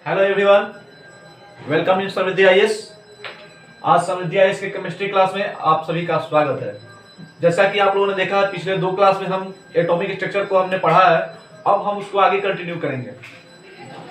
Hello everyone, welcome in Samriddhi IAS. आज समृद्धि IAS के chemistry class में आप सभी का स्वागत है। जैसा कि आप लोगों ने देखा पिछले दो क्लास में हम एटॉमिक स्ट्रक्चर को हमने पढ़ा है, अब हम उसको आगे कंटिन्यू करेंगे।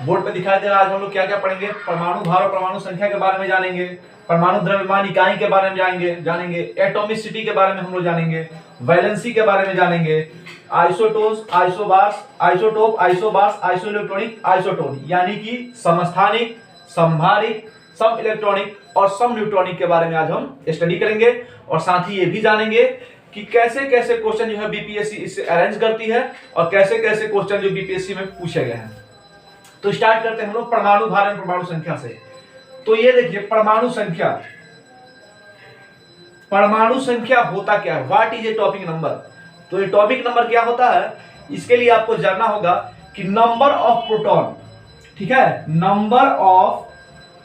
बोर्ड पे दिखाई दे रहा है आज हम लोग क्या क्या पढ़ेंगे। परमाणु भार और परमाणु संख्या के बारे में जानेंगे, परमाणु द्रव्यमान इकाई के बारे में जानेंगे एटॉमिसिटी के बारे में हम लोग जानेंगे, वैलेंसी के बारे में जानेंगे, आइसोटोप, आइसोबार्स, आइसोइलेक्ट्रॉनिक, आइसोटोन यानी कि समस्थानिक, समभारिक, सम इलेक्ट्रॉनिक और सम न्यूट्रॉनिक के बारे में आज हम स्टडी करेंगे। और साथ ही ये भी जानेंगे कि कैसे कैसे क्वेश्चन जो है बीपीएससी इससे अरेंज करती है और कैसे कैसे क्वेश्चन जो बीपीएससी में पूछे गए हैं। तो स्टार्ट करते हैं हम लोग परमाणु भार और परमाणु संख्या से। तो ये देखिए परमाणु संख्या, परमाणु संख्या होता क्या है, what is a topic number. तो ये टॉपिक नंबर क्या होता है, इसके लिए आपको जानना होगा कि नंबर ऑफ प्रोटॉन, ठीक है, नंबर ऑफ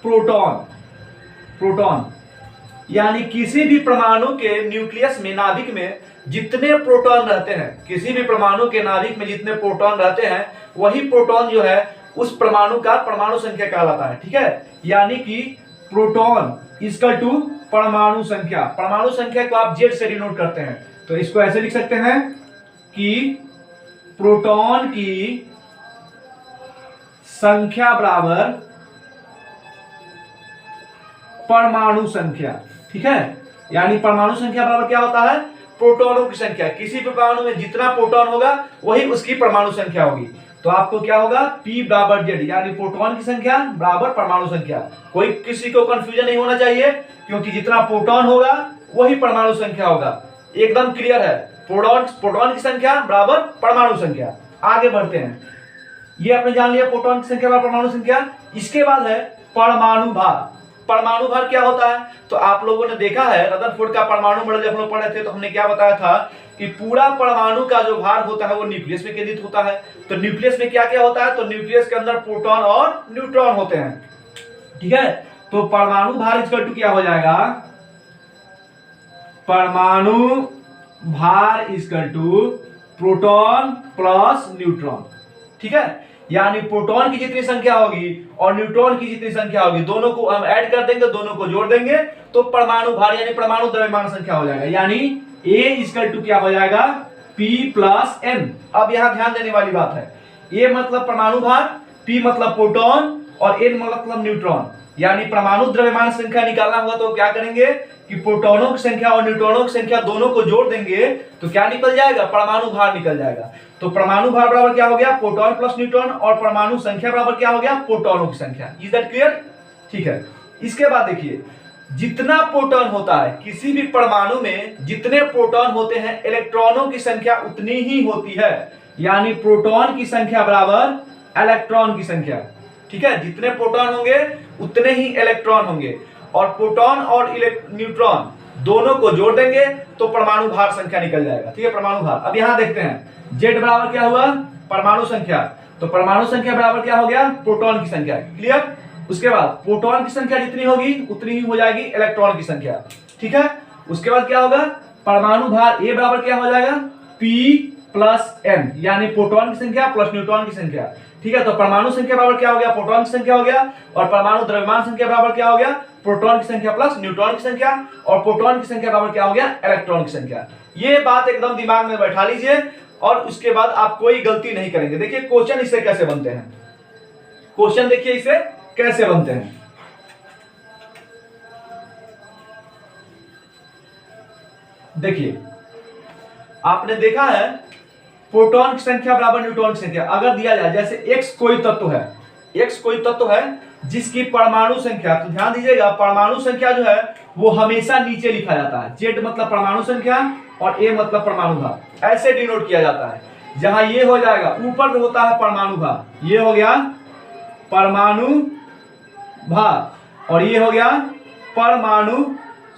प्रोटॉन, प्रोटॉन यानी किसी भी परमाणु के न्यूक्लियस में, नाभिक में जितने प्रोटॉन रहते हैं, किसी भी परमाणु के नाभिक में जितने प्रोटॉन रहते हैं वही प्रोटॉन जो है उस परमाणु का परमाणु संख्या कहलाता है। ठीक है, यानी कि प्रोटॉन इक्वल टू परमाणु संख्या। परमाणु संख्या को आप जेड से डिनोट करते हैं, तो इसको ऐसे लिख सकते हैं कि प्रोटॉन की संख्या बराबर परमाणु संख्या। ठीक है, यानी परमाणु संख्या बराबर क्या होता है, प्रोटॉनों की संख्या। किसी परमाणु में जितना प्रोटॉन होगा वही उसकी परमाणु संख्या होगी। तो आपको क्या होगा, P बराबर जेड, यानी प्रोटॉन की संख्या बराबर परमाणु संख्या। कोई किसी को कंफ्यूजन नहीं होना चाहिए, क्योंकि जितना प्रोटॉन होगा वही परमाणु संख्या होगा। एकदम क्लियर है, प्रोटॉन की संख्या बराबर परमाणु संख्या। आगे बढ़ते हैं, ये आपने जान लिया प्रोटॉन की संख्या बराबर परमाणु संख्या। इसके बाद है परमाणु भार। परमाणु भार क्या होता है, तो आप लोगों ने देखा है रदरफोर्ड का परमाणु मॉडल जब हम लोग पढ़े थे तो हमने क्या बताया था कि पूरा परमाणु का जो भार होता है वो न्यूक्लियस में केंद्रित होता है। तो न्यूक्लियस में क्या क्या होता है, तो न्यूक्लियस के अंदर प्रोटॉन और न्यूट्रॉन होते हैं। ठीक है, तो परमाणु भार इक्वल टू क्या हो जाएगा, परमाणु भार equal to proton plus neutron. ठीक है, यानी प्रोटॉन की जितनी संख्या होगी और न्यूट्रॉन की जितनी संख्या होगी दोनों को हम ऐड कर देंगे, दोनों को जोड़ देंगे तो परमाणु भार यानी परमाणु द्रव्यमान संख्या हो जाएगा। यानी A इक्वल टू क्या हो जाएगा, P प्लस N। अब यहां ध्यान देने वाली बात है, A मतलब परमाणु भार, P मतलब प्रोटॉन और N मतलब न्यूट्रॉन। यानी परमाणु द्रव्यमान संख्या निकालना होगा तो क्या करेंगे कि प्रोटॉनों की संख्या और न्यूट्रॉनों की संख्या दोनों को जोड़ देंगे तो क्या निकल जाएगा, परमाणु भार निकल जाएगा। तो परमाणु भार बराबर क्या हो गया, प्रोटॉन प्लस न्यूट्रॉन, और परमाणु संख्या बराबर क्या हो गया, प्रोटॉनों की संख्या। Is that clear? ठीक है, इसके बाद देखिए जितना प्रोटॉन होता है किसी भी परमाणु में, जितने प्रोटॉन होते हैं इलेक्ट्रॉनों की संख्या उतनी ही होती है। यानी प्रोटॉन की संख्या बराबर इलेक्ट्रॉन की संख्या। ठीक है, जितने प्रोटॉन होंगे उतने ही इलेक्ट्रॉन होंगे, और प्रोटॉन और न्यूट्रॉन दोनों को जोड़ देंगे तो परमाणु भार संख्या निकल जाएगा। ठीक है, परमाणु भार। अब यहां देखते हैं जेड बराबर क्या हुआ, परमाणु संख्या। तो परमाणु संख्या बराबर क्या हो गया, प्रोटॉन की संख्या। क्लियर? उसके बाद प्रोटॉन की संख्या जितनी होगी उतनी ही हो जाएगी इलेक्ट्रॉन की संख्या। ठीक है, उसके बाद क्या होगा, परमाणु भार ए बराबर क्या हो जाएगा, P प्लस N, यानी प्रोटॉन की संख्या प्लस न्यूट्रॉन की संख्या। ठीक है, तो परमाणु संख्या बराबर क्या हो गया, प्रोटॉन की संख्या हो गया, और परमाणु द्रव्यमान संख्या बराबर क्या हो गया, प्रोटॉन की संख्या प्लस न्यूट्रॉन की संख्या, और प्रोटॉन की संख्या बराबर क्या हो गया, इलेक्ट्रॉन की संख्या। ये बात एकदम दिमाग में बैठा लीजिए और उसके बाद आप कोई गलती नहीं करेंगे। देखिए क्वेश्चन इससे कैसे बनते हैं, क्वेश्चन देखिए इससे कैसे बनते हैं। देखिए आपने देखा है प्रोटॉन की संख्या बराबर न्यूट्रॉन की संख्या। अगर दिया जाए जैसे x कोई तत्व है, x कोई तत्व है जिसकी परमाणु संख्या, तो ध्यान दीजिएगा परमाणु संख्या जो है वो हमेशा नीचे लिखा जाता है। z मतलब परमाणु संख्या और a मतलब परमाणु भार, ऐसे डिनोट किया जाता है। जहां ये हो जाएगा ऊपर होता है परमाणु भार, ये हो गया परमाणु भार और ये हो गया परमाणु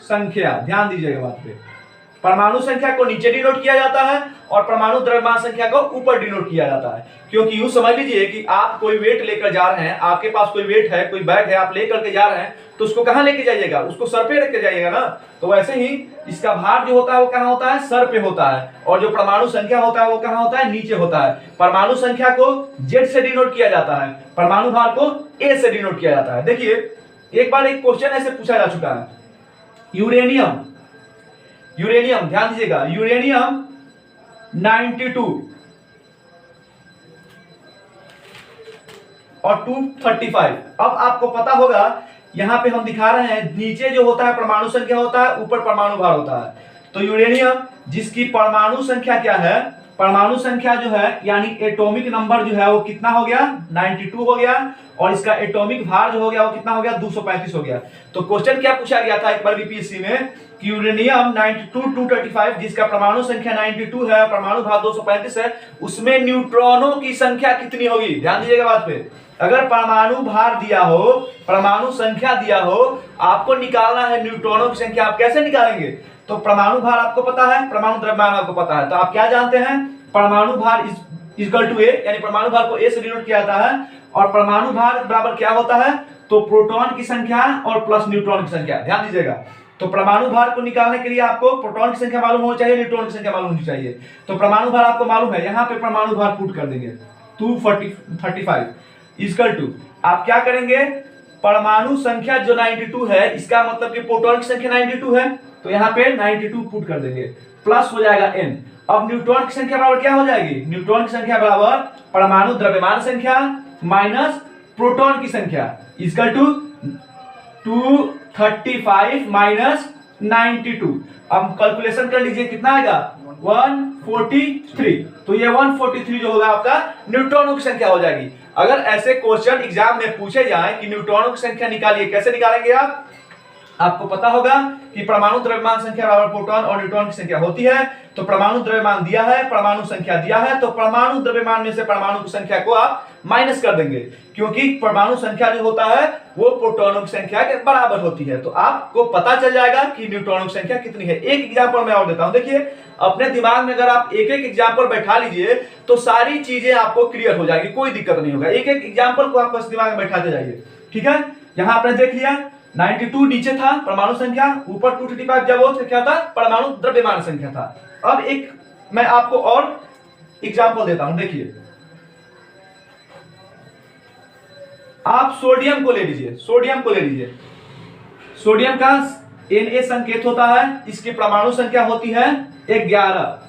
संख्या। ध्यान दीजिएगा बात पे, परमाणु संख्या को नीचे डिनोट किया जाता है और परमाणु द्रव्यमान संख्या को ऊपर डिनोट किया जाता है। क्योंकि यूं समझ लीजिए कि आप कोई वेट लेकर जा रहे हैं, आपके पास कोई वेट है, कोई बैग है, आप लेकर के जा रहे हैं, तो उसको कहां लेके जाइएगा? उसको सर पे लेके जाइएगा ना। तो वैसे ही इसका भार जो होता है वो कहां होता है? सर पे होता है। और जो परमाणु संख्या होता है वो कहां होता है? नीचे होता है। परमाणु संख्या को Z से डिनोट किया जाता है, परमाणु भार को A से डिनोट किया जाता है। देखिए एक बार एक क्वेश्चन ऐसे पूछा जा चुका है, यूरेनियम ध्यान दीजिएगा, यूरेनियम 92 और 235। अब आपको पता होगा यहां पे हम दिखा रहे हैं, नीचे जो होता है परमाणु संख्या होता है, ऊपर परमाणु भार होता है। तो यूरेनियम जिसकी परमाणु संख्या क्या है? परमाणु संख्या जो है यानी एटॉमिक नंबर जो है वो कितना हो गया? 92 हो गया। और इसका एटॉमिक भार जो हो गया वो कितना हो गया? 235 हो गया। तो क्वेश्चन क्या पूछा गया था एक बार बीपीएससी में कि यूरेनियम 92 235 जिसका परमाणु संख्या 92 है, परमाणु भार 235 है, उसमें न्यूट्रॉनों की संख्या कितनी होगी? ध्यान दीजिएगा बात पे। अगर परमाणु भार दिया हो, परमाणु संख्या दिया हो, आपको निकालना है न्यूट्रॉनों की संख्या, आप कैसे निकालेंगे? तो परमाणु भार आपको पता है, परमाणु द्रव्यमान आपको पता है, तो आप क्या जानते हैं? परमाणु भार इक्वल टू ए, यानी परमाणु भार को ए से डिनोट किया जाता है। और परमाणु भार बराबर क्या होता है? तो प्रोटॉन की संख्या और प्लस न्यूट्रॉन की संख्या। ध्यान दीजिएगा, तो परमाणु भार को निकालने के लिए आपको प्रोटॉन की संख्या मालूम होनी चाहिए, न्यूट्रॉन की संख्या मालूम होनी चाहिए। तो परमाणु भार आपको मालूम है, यहाँ पे परमाणु भार पुट कर देंगे 235 इक्वल टू, आप क्या करेंगे? परमाणु संख्या जो 92 है, इसका मतलब कि प्रोटॉन की संख्या 92 है, तो यहाँ पे 92 पुट कर देंगे, प्लस हो जाएगा n। अब न्यूट्रॉन की संख्या बराबर क्या हो जाएगी? न्यूट्रॉन की संख्या बराबर परमाणु द्रव्यमान संख्या माइनस प्रोटॉन की संख्या इक्वल टू 235 माइनस 92। अब कैलकुलेशन कर लीजिए कितना आएगा? 143। तो ये 143 जो होगा आपका न्यूट्रॉनों की संख्या हो जाएगी। अगर ऐसे क्वेश्चन एग्जाम में पूछे जाए कि न्यूट्रॉनों की संख्या निकालिए, कैसे निकालेंगे आप? आपको पता होगा कि परमाणु द्रव्यमान संख्या बराबर प्रोटॉन और न्यूट्रॉन की संख्या होती है। तो परमाणु द्रव्यमान दिया है, परमाणु संख्या दिया है, तो परमाणु द्रव्यमान में से परमाणु की संख्या को आप माइनस कर देंगे, क्योंकि परमाणु संख्या जो होता है वो प्रोटॉनों की संख्या के बराबर होती है। तो आपको पता चल जाएगा कि न्यूट्रॉनों की संख्या कितनी है। एक एग्जाम्पल मैं और देता हूं, देखिए अपने दिमाग में अगर आप एक एक एग्जाम्पल बैठा लीजिए तो सारी चीजें आपको क्लियर हो जाएगी, कोई दिक्कत नहीं होगा। एक एक एग्जाम्पल को आप बस दिमाग में बैठाते जाइए, ठीक है। यहां आपने देख लिया 92 नीचे था परमाणु संख्या, ऊपर 235 जब वो क्या था? परमाणु द्रव्यमान संख्या था। अब एक मैं आपको और एग्जांपल देता हूं, देखिए आप सोडियम को ले लीजिए, सोडियम का Na संकेत होता है, इसकी परमाणु संख्या होती है 11।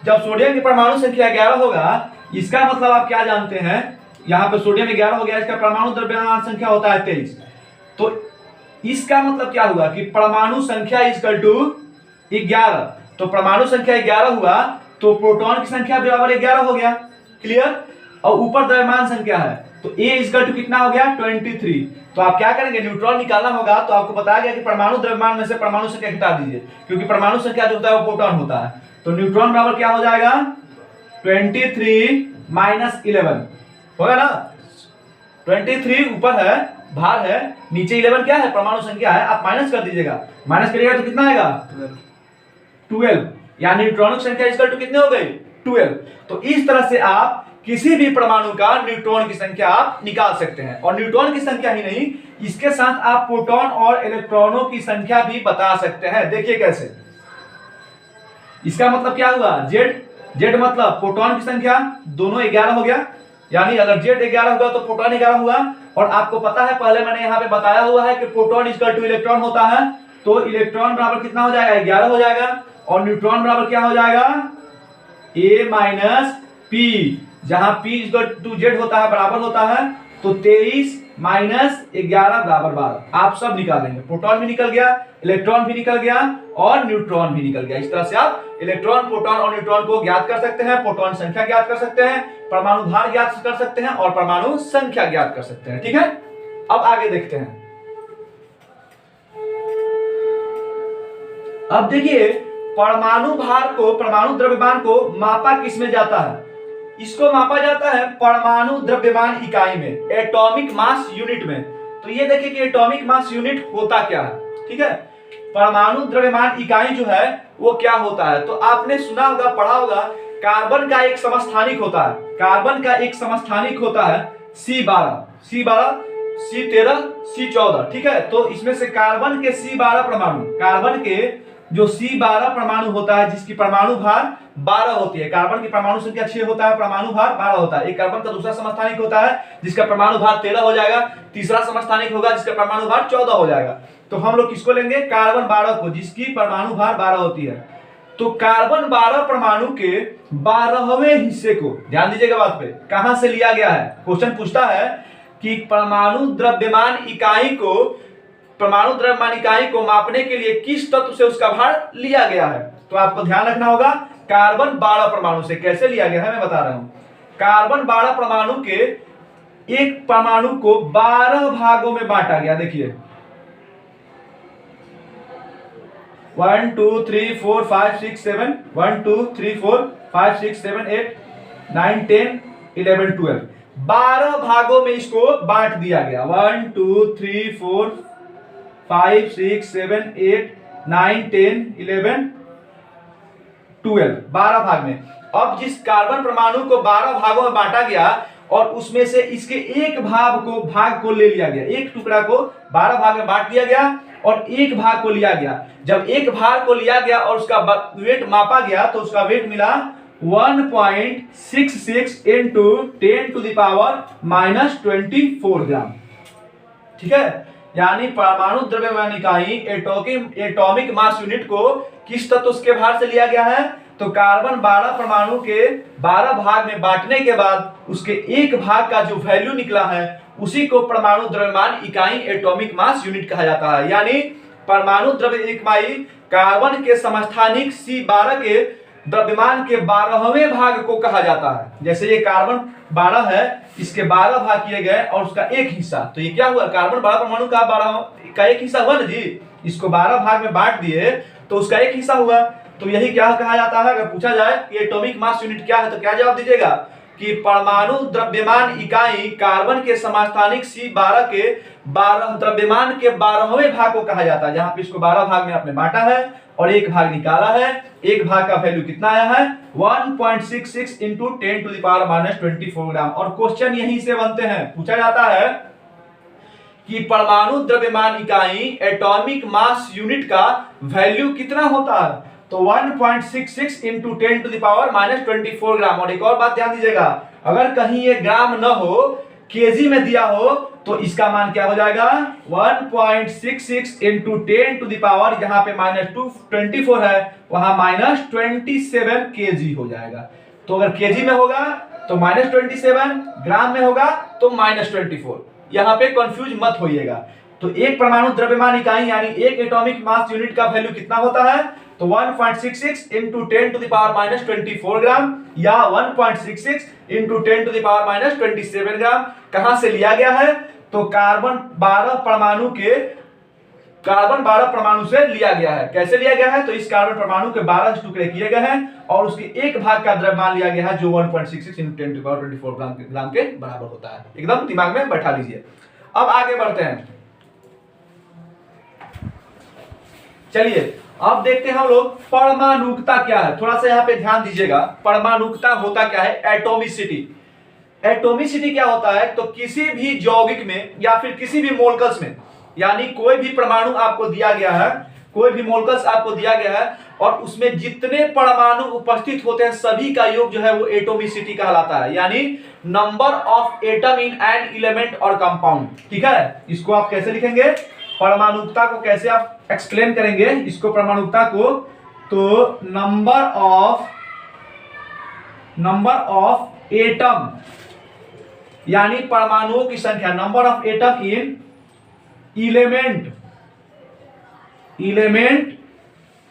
जब सोडियम की परमाणु संख्या 11 होगा, इसका मतलब आप क्या जानते हैं? यहां पे सोडियम 11 हो गया, इसका परमाणु द्रव्यमान संख्या होता है 23। तो इसका मतलब क्या हुआ कि परमाणु संख्या इक्वल टू 11। तो परमाणु संख्या 11 हुआ तो प्रोटॉन की संख्या बराबर 11 हो गया, क्लियर। और ऊपर द्रव्यमान संख्या है तो A इक्वल टू कितना हो गया? 23। तो आप क्या करेंगे? न्यूट्रॉन निकालना होगा, तो आपको बताया गया कि परमाणु द्रव्यमान में से परमाणु संख्या घटा दीजिए, क्योंकि परमाणु संख्या जो होता है वो प्रोटॉन होता है। तो न्यूट्रॉन बराबर क्या हो जाएगा? 23 माइनस 11 होगा ना। 23 ऊपर है, भार है, नीचे 11 क्या है? परमाणु संख्या है। आप माइनस कर दीजिएगा, माइनस करिएगा तो कितना आएगा? 12। यानी न्यूट्रॉनों की संख्या इक्वल टू कितने हो गई? 12। तो इस तरह से आप किसी भी परमाणु का न्यूट्रॉन की संख्या आप निकाल सकते हैं। और न्यूट्रॉन की संख्या ही नहीं, इसके साथ आप प्रोटॉन और इलेक्ट्रॉनों की संख्या भी बता सकते हैं। देखिए कैसे, इसका मतलब क्या हुआ? जेड मतलब प्रोटॉन की संख्या, दोनों 11 हो गया, यानी अगर जेड 11 हुआ तो प्रोटॉन 11 हुआ। और आपको पता है, पहले मैंने यहाँ पे बताया हुआ है कि प्रोटॉन इक्वल टू इलेक्ट्रॉन होता है, तो इलेक्ट्रॉन बराबर कितना हो जाएगा? 11 हो जाएगा। और न्यूट्रॉन बराबर क्या हो जाएगा? A माइनस पी, जहां P इक्वल टू जेड होता है, बराबर होता है, तो 23 माइनस 11 बराबर 12। आप सब निकालेंगे, प्रोटॉन भी निकल गया, इलेक्ट्रॉन भी निकल गया और न्यूट्रॉन भी निकल गया। इस तरह से आप इलेक्ट्रॉन, प्रोटॉन और न्यूट्रॉन को ज्ञात कर सकते हैं, प्रोटॉन संख्या ज्ञात कर सकते हैं, परमाणु भार ज्ञात कर सकते हैं और परमाणु संख्या ज्ञात कर सकते हैं, ठीक है। अब आगे देखते हैं। अब देखिए परमाणु भार को, परमाणु द्रव्यमान को मापा किसमें जाता है? इसको मापा जाता है परमाणु द्रव्यमान इकाई में, एटॉमिक मास यूनिट में। तो ये देखिए कि एटॉमिक मास यूनिट होता क्या है, ठीक है। परमाणु द्रव्यमान इकाई जो है वो क्या होता है। तो आपने सुना होगा, पढ़ा होगा, कार्बन का एक समस्थानिक होता है, कार्बन का एक समस्थानिक होता है C12, C12, C13, C14, ठीक है। तो इसमें से कार्बन के C12 परमाणु, कार्बन के जो C12 परमाणु होता है जिसकी परमाणु भार 12 होती है, कार्बन की परमाणु संख्या 6 होता है, परमाणु भार 12 होता है। एक कार्बन का दूसरा समस्थानिक होता है जिसका परमाणु भार 13 हो जाएगा, तीसरा समस्थानिक होगा जिसका परमाणु भार 14 हो जाएगा। तो हम लोग किसको लेंगे, कार्बन 12 को, जिसकी परमाणु भार 12 होती है। तो कार्बन 12 परमाणु के 12वें हिस्से को, ध्यान दीजिएगा बात पे, कहां से लिया गया है। क्वेश्चन पूछता है कि परमाणु द्रव्यमान इकाई को, परमाणु द्रव्यमान इकाई को मापने के लिए किस तत्व से उसका भार लिया गया है। तो आपको ध्यान रखना होगा कार्बन 12 परमाणु से कैसे लिया गया है, मैं बता रहा हूं। कार्बन 12 परमाणु के एक परमाणु को 12 भागों में बांटा गया। देखिए 1 2 3 4 5 6 7, 1 2 3 4 5 6 7 8 9 10 11 12, 12 भागों में इसको बांट दिया गया। 1 2 3 4 5 6 7 8 9 10 11 12, 12 भाग में। अब जिस कार्बन परमाणु को 12 भागों में बांटा गया और उसमें से इसके एक भाग को ले लिया गया, एक टुकड़ा को 12 भाग में बांट दिया गया और एक भाग को लिया गया। जब एक भाग को लिया गया और उसका वेट मापा गया तो उसका वेट मिला 1.66 इंटू 10 टू द पावर -24 ग्राम, ठीक है। यानी परमाणु द्रव्यमान इकाई एटॉमिक मास यूनिट को किस तत्व के भार से लिया गया है। तो कार्बन 12 परमाणु के 12 भाग में बांटने के बाद उसके एक भाग का जो वैल्यू निकला है उसी को परमाणु द्रव्यमान इकाई एटॉमिक मास यूनिट कहा जाता है। यानी परमाणु द्रव्य इकाई कार्बन के समस्थानिक C12 के द्रव्यमान के 12वें भाग को कहा जाता है। जैसे ये कार्बन 12 है, इसके 12 भाग किए गए और उसका एक हिस्सा, तो ये क्या हुआ, कार्बन 12 परमाणु का 12 का एक हिस्सा हुआ ना जी। इसको 12 भाग में बांट दिए तो उसका एक हिस्सा हुआ। तो यही क्या कहा जाता है। अगर पूछा जाए कि एटॉमिक मास यूनिट क्या है तो क्या जवाब दीजिएगा कि परमाणु द्रव्यमान इकाई कार्बन के समस्थानिक C12 के 12 द्रव्यमान के 12वें भाग को कहा जाता है। जहां पे इसको 12 भाग में आपने बांटा है और एक भाग निकाला है। एक भाग का वैल्यू कितना आया है 1.66 इंटू 10 टू द पावर -24 ग्राम। और क्वेश्चन यहीं से बनते हैं, पूछा जाता है कि परमाणु द्रव्यमान इकाई एटॉमिक मास यूनिट का वैल्यू कितना होता है। तो 1.66 इंटू 10 टू द पावर -24 ग्राम। और एक और बात ध्यान दीजिएगा, अगर कहीं ये ग्राम न हो, केजी में दिया हो, तो इसका मान क्या हो जाएगा 1.66 इंटू 10 टू द पावर, यहाँ पे -224 है, वहां -27 केजी हो जाएगा। तो अगर केजी में होगा तो -27, ग्राम में होगा तो -24। यहाँ पे कंफ्यूज मत होइएगा। तो एक परमाणु द्रव्यमान इकाई यानी एक एटॉमिक मास यूनिट का वैल्यू कितना होता है। तो 1.66 इंटू 10 टू द पावर -24 ग्राम या 1.66 इंटू 10 टू द पावर -27 ग्राम। कहां से लिया गया है तो कार्बन 12 परमाणु से लिया गया है। कैसे लिया गया है तो इस कार्बन परमाणु के 12 टुकड़े किए गए हैं और उसके एक भाग का द्रव्यमान लिया गया है जो 1.66 इंटू 10 टू द पावर 24 ग्राम के बराबर होता है। एकदम दिमाग में बैठा लीजिए। अब आगे बढ़ते हैं, चलिए अब देखते हैं हम लोग परमाणुकता क्या है। थोड़ा सा यहाँ पे ध्यान दीजिएगा, परमाणुकता होता क्या है। एटॉमिसिटी, एटॉमिसिटी क्या होता है तो किसी भी यौगिक में या फिर किसी भी मोलकस में, यानी कोई भी परमाणु आपको दिया गया है, कोई भी मोलकस आपको दिया गया है और उसमें जितने परमाणु उपस्थित होते हैं सभी का योग जो है वो एटॉमिसिटी कहलाता है। यानी number of atom in an element और कंपाउंड, ठीक है। इसको आप कैसे लिखेंगे, परमाणुकता को कैसे आप एक्सप्लेन करेंगे इसको परमाणुकता को, तो नंबर ऑफ एटम यानी परमाणुओं की संख्या, number of atom in element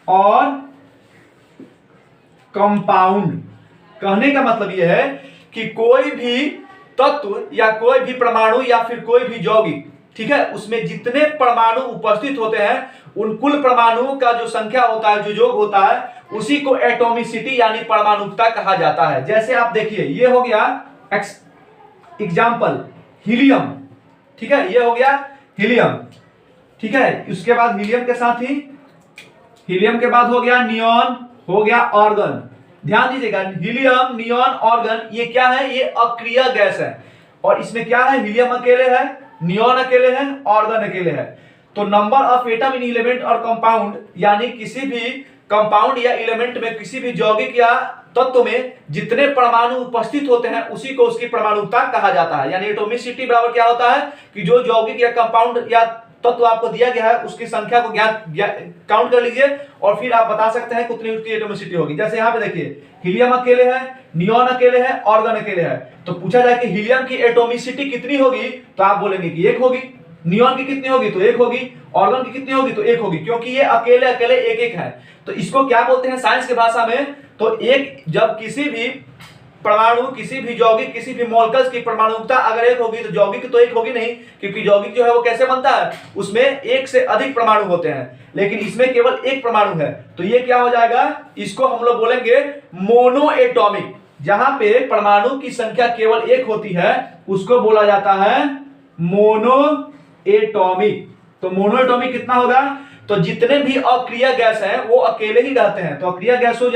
और कंपाउंड। कहने का मतलब यह है कि कोई भी तत्व या कोई भी परमाणु या फिर कोई भी यौगिक, ठीक है, उसमें जितने परमाणु उपस्थित होते हैं उन कुल परमाणुओं का जो संख्या होता है, जो योग होता है, उसी को एटॉमिसिटी यानी परमाणुकता कहा जाता है। जैसे आप देखिए ये हो गया एग्जाम्पल हीलियम, ठीक है, ये हो गया हीलियम, ठीक है। उसके बाद हीलियम के साथ ही हीलियम के बाद हो गया नियॉन, हो गया आर्गन। ध्यान दीजिएगा, हीलियम, नियॉन, आर्गन ये क्या है, ये अक्रिय गैस है। और इसमें क्या है, हीलियम अकेले है, नियॉन अकेले है, आर्गन अकेले है। तो number of atom in element और कंपाउंड, यानी किसी भी कंपाउंड या एलिमेंट में, किसी भी यौगिक या तत्व में जितने परमाणु उपस्थित होते हैं उसी को उसकी परमाणुकता कहा जाता है। यानी एटॉमिसिटी बराबर क्या होता है कि जो यौगिक या कंपाउंड या तत्व आपको दिया गया है उसकी संख्या को काउंट कर लीजिए और फिर आप बता सकते हैं कितनी उसकी एटॉमिसिटी होगी। जैसे यहाँ पे देखिए, हीलियम अकेले है, नियॉन अकेले है, आर्गन अकेले है। तो पूछा जाए कि हीलियम की एटॉमिसिटी कितनी होगी, तो आप बोलेंगे कि 1 होगी। नियॉन की कितनी होगी, तो 1 होगी। आर्गन की कितनी होगी, तो 1 होगी, क्योंकि ये अकेले अकेले एक एक है। तो इसको क्या बोलते हैं साइंस की भाषा में, तो एक जब किसी भी परमाणु, किसी भी यौगिक, किसी भी मॉलिक्यूल्स की परमाणुकता अगर 1 होगी तो यौगिक तो 1 होगी नहीं, क्योंकि यौगिक जो है वो कैसे बनता है, उसमें 1 से अधिक परमाणु होते हैं, लेकिन इसमें केवल 1 परमाणु है। तो ये क्या हो जाएगा, इसको हम लोग बोलेंगे मोनो एटॉमिक। जहां पे परमाणु की संख्या केवल 1 होती है उसको बोला जाता है मोनो एटॉमिक। तो मोनो एटॉमिक कितना होगा, तो जितने भी अक्रिय गैस है वो अकेले ही रहते हैं। तो अक्रिय गैसों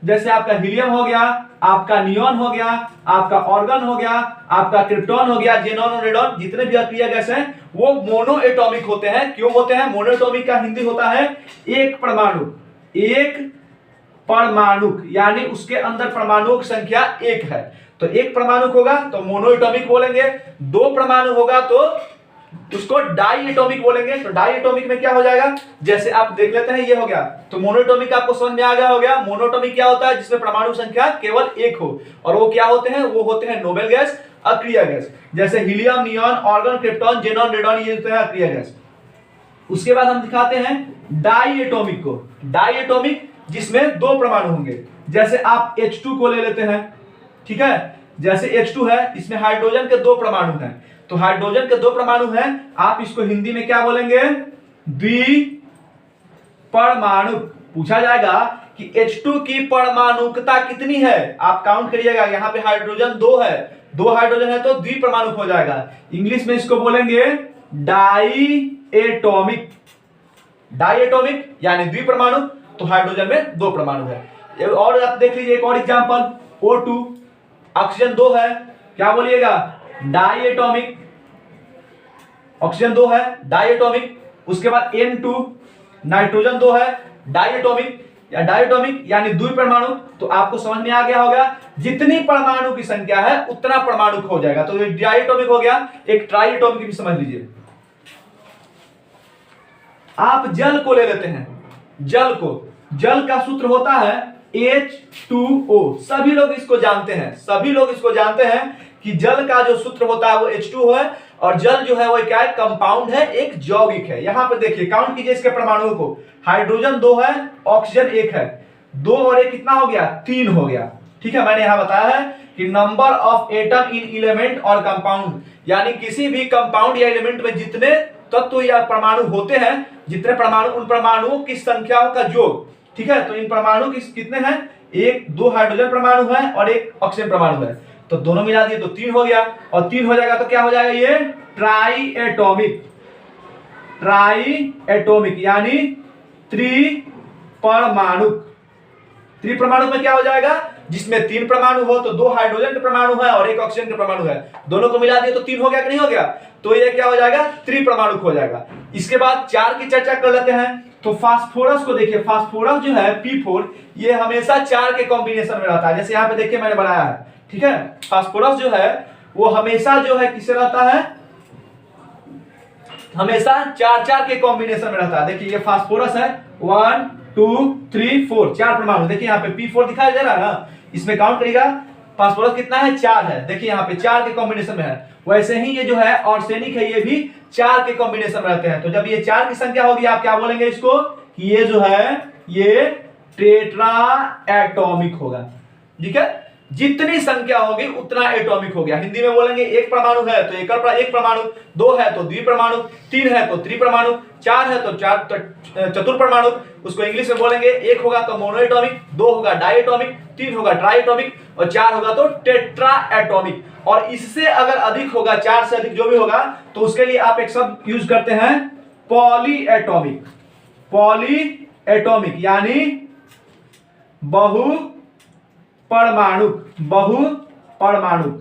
जैसे आपका हीलियम हो गया, आपका नियॉन हो गया, आपका आर्गन हो गया, आपका क्रिप्टॉन हो गया, जेनॉन और रेडॉन, जितने भी अक्रिय गैस हैं वो मोनो एटॉमिक होते हैं। क्यों होते हैं, मोनो एटॉमिक का हिंदी होता है एक परमाणु। एक परमाणुक, यानी उसके अंदर परमाणुओं की संख्या 1 है। तो 1 परमाणु होगा तो मोनो एटॉमिक बोलेंगे, 2 परमाणु होगा तो उसको डाई एटॉमिक बोलेंगे। तो डाई एटॉमिक में क्या हो जाएगा, जैसे आप देख लेते हैं, ये हो गया। तो मोनोएटॉमिक आपको समझ में आ गया हो गया। मोनोएटॉमिक क्या होता है, जिसमें परमाणु संख्या केवल 1 हो, और वो क्या होते हैं, वो होते हैं नोबेल गैस, अक्रिय गैस। जैसे helium, neon, argon, krypton, xenon, radon, ये होते हैं अक्रिय गैस। उसके बाद हम दिखाते हैं डाई एटॉमिक को। डाई एटॉमिक जिसमें 2 परमाणु होंगे। जैसे आप H2 को ले लेते हैं, ठीक है, जैसे H2 है, इसमें हाइड्रोजन के 2 परमाणु हैं। तो हाइड्रोजन के 2 परमाणु हैं, आप इसको हिंदी में क्या बोलेंगे, द्विपरमाणुक। पूछा जाएगा कि H2 की परमाणुकता कितनी है, आप काउंट करिएगा। यहाँ पे हाइड्रोजन 2 है, 2 हाइड्रोजन है तो द्विपरमाणुक हो जाएगा। इंग्लिश में इसको बोलेंगे डाई एटॉमिक। डाई एटॉमिक यानी द्विपरमाणु, तो हाइड्रोजन में 2 परमाणु है। और आप देख लीजिए एक और एग्जांपल, O2, ऑक्सीजन 2 है, क्या बोलिएगा, डाई एटॉमिक। ऑक्सीजन 2 है, डाई एटॉमिक। उसके बाद N2, नाइट्रोजन 2 है, डाई एटॉमिक। या डाई एटॉमिक यानी द्विपरमाणु। तो आपको समझ में आ गया होगा, जितनी परमाणु की संख्या है उतना परमाणु हो जाएगा। तो ये डाई एटॉमिक हो गया। एक ट्राई एटॉमिक भी समझ लीजिए। आप जल को ले लेते हैं, जल को, जल का सूत्र होता है H2O। सभी लोग इसको जानते हैं, सभी लोग इसको जानते हैं कि जल का जो सूत्र होता है वो H2O है। और जल जो है वो क्या है, कंपाउंड है, एक यौगिक है। यहां पर देखिए, काउंट कीजिए इसके परमाणुओं को। हाइड्रोजन 2 है, ऑक्सीजन 1 है, 2 और 1 कितना हो गया, 3 हो गया। ठीक है, मैंने यहां बताया है कि number of atom in element और कंपाउंड, यानी किसी भी कंपाउंड या एलिमेंट में जितने तत्व या परमाणु होते हैं, जितने परमाणु, उन परमाणुओं की संख्याओं का योग। ठीक है, तो इन परमाणु कितने हैं, 2 हाइड्रोजन परमाणु है और 1 ऑक्सीजन परमाणु है। तो दोनों मिला दिए तो 3 हो गया, और 3 हो जाएगा तो क्या हो जाएगा, ये ट्राई एटॉमिक। ट्राई एटॉमिक यानी त्रिपरमाणुक। त्रिपरमाणु में क्या हो जाएगा, जिसमें 3 परमाणु हो, तो 2 हाइड्रोजन के परमाणु है और 1 ऑक्सीजन के परमाणु है, दोनों को मिला दिए तो 3 हो गया कि नहीं हो गया। तो ये क्या हो जाएगा, त्रिपरमाणुक हो जाएगा। इसके बाद 4 की चर्चा कर लेते हैं। तो फास्फोरस को देखिए, फास्फोरस जो है P4, ये हमेशा 4 के कॉम्बिनेशन में रहता है। जैसे यहाँ पे देखिए मैंने बनाया है, ठीक है, फास्फोरस जो है वो हमेशा जो है किससे रहता है, हमेशा 4 के कॉम्बिनेशन में रहता है। देखिए ये फास्फोरस है, 1 2 3 4, 4 परमाणु। देखिए यहाँ पे P4 दिखाई दे रहा है ना, इसमें काउंट करिएगा, फास्फोरस कितना है, 4 है। देखिए यहाँ पे 4 के कॉम्बिनेशन में है। वैसे ही ये जो है आर्सेनिक है, ये भी 4 के कॉम्बिनेशन में रहते हैं। तो जब ये 4 की संख्या होगी, आप क्या बोलेंगे इसको, कि ये जो है ये टेट्रा एटॉमिक होगा। ठीक है, जितनी संख्या होगी उतना एटॉमिक हो गया। हिंदी में बोलेंगे 1 परमाणु है तो एक परमाणु, 2 है तो द्विपरमाणु, 3 है तो त्रिपरमाणु, 4 है तो चतुर्परमाणु। उसको इंग्लिश में बोलेंगे 1 होगा तो मोनोएटॉमिक, 2 होगा डायएटॉमिक, 3 होगा ट्राइएटॉमिक और 4 होगा तो टेट्रा एटॉमिक। और इससे अगर अधिक होगा, 4 से अधिक जो भी होगा, तो उसके लिए आप एक शब्द यूज करते हैं पॉलीएटॉमिक। पॉली एटॉमिक यानी बहु परमाणु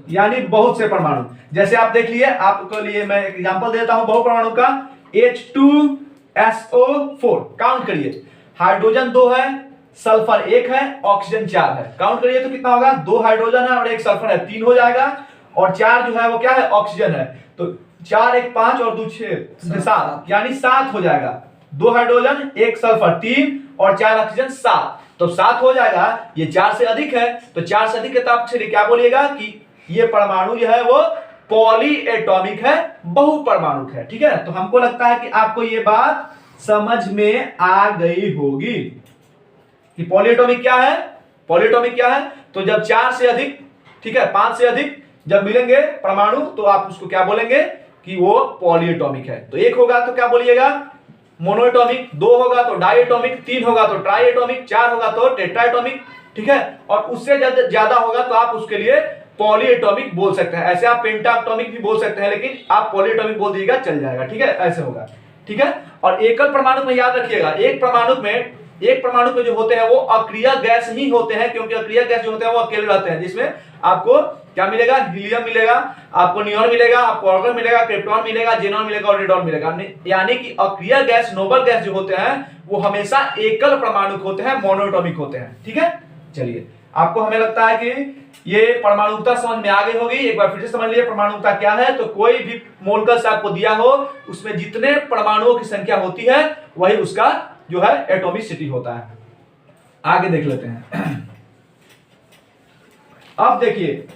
यानी बहुत से परमाणु। जैसे आप देख लिए, आपके लिए मैं एग्जांपल देता हूं बहु परमाणु का। H2SO4 काउंट करिए, हाइड्रोजन 2 है, सल्फर 1 है, ऑक्सीजन 4 है। काउंट करिए तो कितना होगा, 2 हाइड्रोजन है और 1 सल्फर है, 3 हो जाएगा। और 4 जो है वो क्या है, ऑक्सीजन है। तो 4 1 5 और 2 6 7 यानी 7 हो जाएगा। 2 हाइड्रोजन 1 सल्फर 3 और 4 ऑक्सीजन 7, तो 7 हो जाएगा। ये 4 से अधिक है, तो 4 से अधिक है तो आप क्या बोलिएगा कि ये परमाणु जो है वो पॉली एटॉमिक है, बहु परमाणु है। ठीक है, तो हमको लगता है कि आपको ये बात समझ में आ गई होगी कि पॉलीएटॉमिक क्या है। पॉलीएटॉमिक क्या है, तो जब 4 से अधिक, ठीक है, 5 से अधिक जब मिलेंगे परमाणु तो आप उसको क्या बोलेंगे कि वो पॉलीएटॉमिक है। तो 1 होगा तो क्या बोलिएगा, मोनोएटॉमिक। 2 होगा तो डाइएटॉमिक, 3 होगा तो ट्राइएटॉमिक, 4 होगा तो टेट्राएटॉमिक। ठीक है, और उससे ज्यादा होगा तो आप उसके लिए पॉलीएटॉमिक बोल सकते हैं। ऐसे आप पेंटाएटॉमिक भी बोल सकते हैं, लेकिन आप पॉलीएटॉमिक बोल दीजिएगा चल जाएगा। ठीक है, ऐसे होगा। ठीक है, और एकल परमाणु में याद रखिएगा, एक परमाणु में जो होते हैं वो अक्रिय गैस ही होते हैं, क्योंकि अक्रिय गैस जो होते हैं वो अकेले रहते हैं, जिसमें आपको क्या मिलेगा, हीलियम मिलेगा, आपको नियॉन मिलेगा, आपको आर्गन मिलेगा, क्रिप्टॉन मिलेगा, जेनॉन मिलेगा और रेडॉन मिलेगा। यानी कि अक्रिय गैस, नोबल गैस जो होते हैं वो हमेशा एकल परमाणु होते हैं, मोनोएटॉमिक होते हैं। ठीक है, चलिए, आपको हमें लगता है कि ये परमाणुता समझ में आ गई होगी। एक बार फिर से समझ लीजिए परमाणुता क्या है। तो कोई भी मोलकस आपको दिया हो, उसमें जितने परमाणुओं की संख्या होती है वही उसका जो है एटॉमिसिटी होता है। आगे देख लेते हैं। अब देखिए,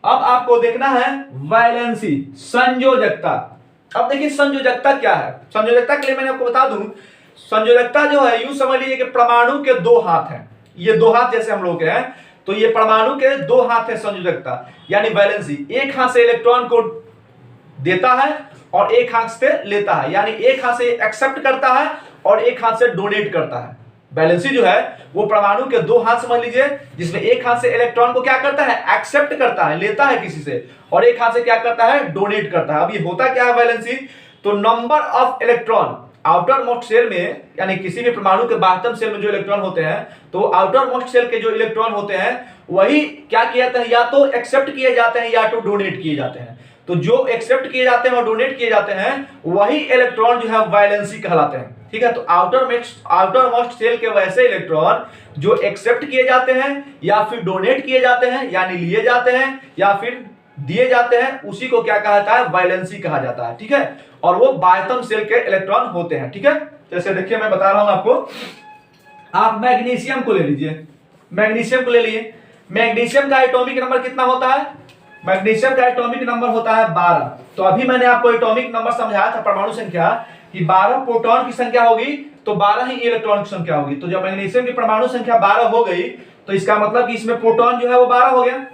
अब आपको देखना है वैलेंसी, संयोजकता। अब देखिए संयोजकता क्या है। संयोजकता के लिए मैंने आपको बता दूं, संयोजकता जो है यूं समझ लीजिए कि परमाणु के 2 हाथ हैं। ये 2 हाथ जैसे हम लोग के हैं, तो ये परमाणु के 2 हाथ है संयोजकता यानी वैलेंसी। एक हाथ से इलेक्ट्रॉन को देता है और एक हाथ से लेता है, यानी एक हाथ से एक्सेप्ट करता है और एक हाथ से डोनेट करता है। वैलेंसी जो है वो परमाणु के 2 हाथ समझ लीजिए, जिसमें एक हाथ से इलेक्ट्रॉन को क्या करता है, एक्सेप्ट करता है, लेता है किसी से, और एक हाथ से क्या करता है, डोनेट करता है। अब ये होता क्या है वैलेंसी, तो number of electron outermost shell में, यानी किसी भी परमाणु के बाह्यतम सेल में जो इलेक्ट्रॉन होते हैं, तो आउटर मोस्ट सेल के जो इलेक्ट्रॉन होते हैं वही क्या किया जाता है, या तो एक्सेप्ट किए जाते हैं या तो डोनेट किए जाते हैं। तो जो एक्सेप्ट किए जाते हैं और डोनेट किए जाते हैं वही इलेक्ट्रॉन जो है वैलेंसी कहलाते हैं। ठीक है, तो आउटर मोस्ट सेल के वैसे इलेक्ट्रॉन जो एक्सेप्ट किए जाते हैं या फिर डोनेट किए जाते हैं, यानी लिए जाते हैं या फिर दिए जाते हैं, उसी को क्या कहा जाता है, वैलेंसी कहा जाता है। ठीक है, और वो बाह्यतम सेल के इलेक्ट्रॉन होते हैं। ठीक है, जैसे देखिए मैं बता रहा हूं आपको, आप मैग्नीशियम को ले लीजिए, मैग्नीशियम को ले लिए। मैग्नीशियम का एटॉमिक नंबर कितना होता है, मैग्नीशियम का एटॉमिक नंबर होता है 12। तो अभी मैंने आपको एटॉमिक नंबर समझाया था, परमाणु संख्या, कि 12 प्रोटॉन की संख्या होगी तो 12 ही इलेक्ट्रॉन की संख्या होगी। तो जब मैग्नीशियम की परमाणु संख्या 12 हो गई तो इसका मतलब कि इसमें प्रोटॉन जो है वो 12 हो गया।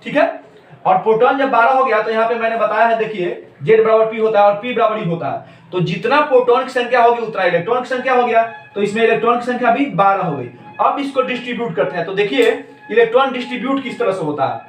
ठीक है, और प्रोटॉन जब 12 हो गया तो यहाँ पे मैंने बताया है, देखिए Z बराबर P होता है और P बराबर E होता है। तो जितना प्रोटॉन की संख्या होगी उतना इलेक्ट्रॉन की संख्या हो गया, तो इसमें इलेक्ट्रॉन की संख्या भी 12 हो गई। अब इसको डिस्ट्रीब्यूट करते हैं, तो देखिए इलेक्ट्रॉन डिस्ट्रीब्यूट किस तरह से होता है,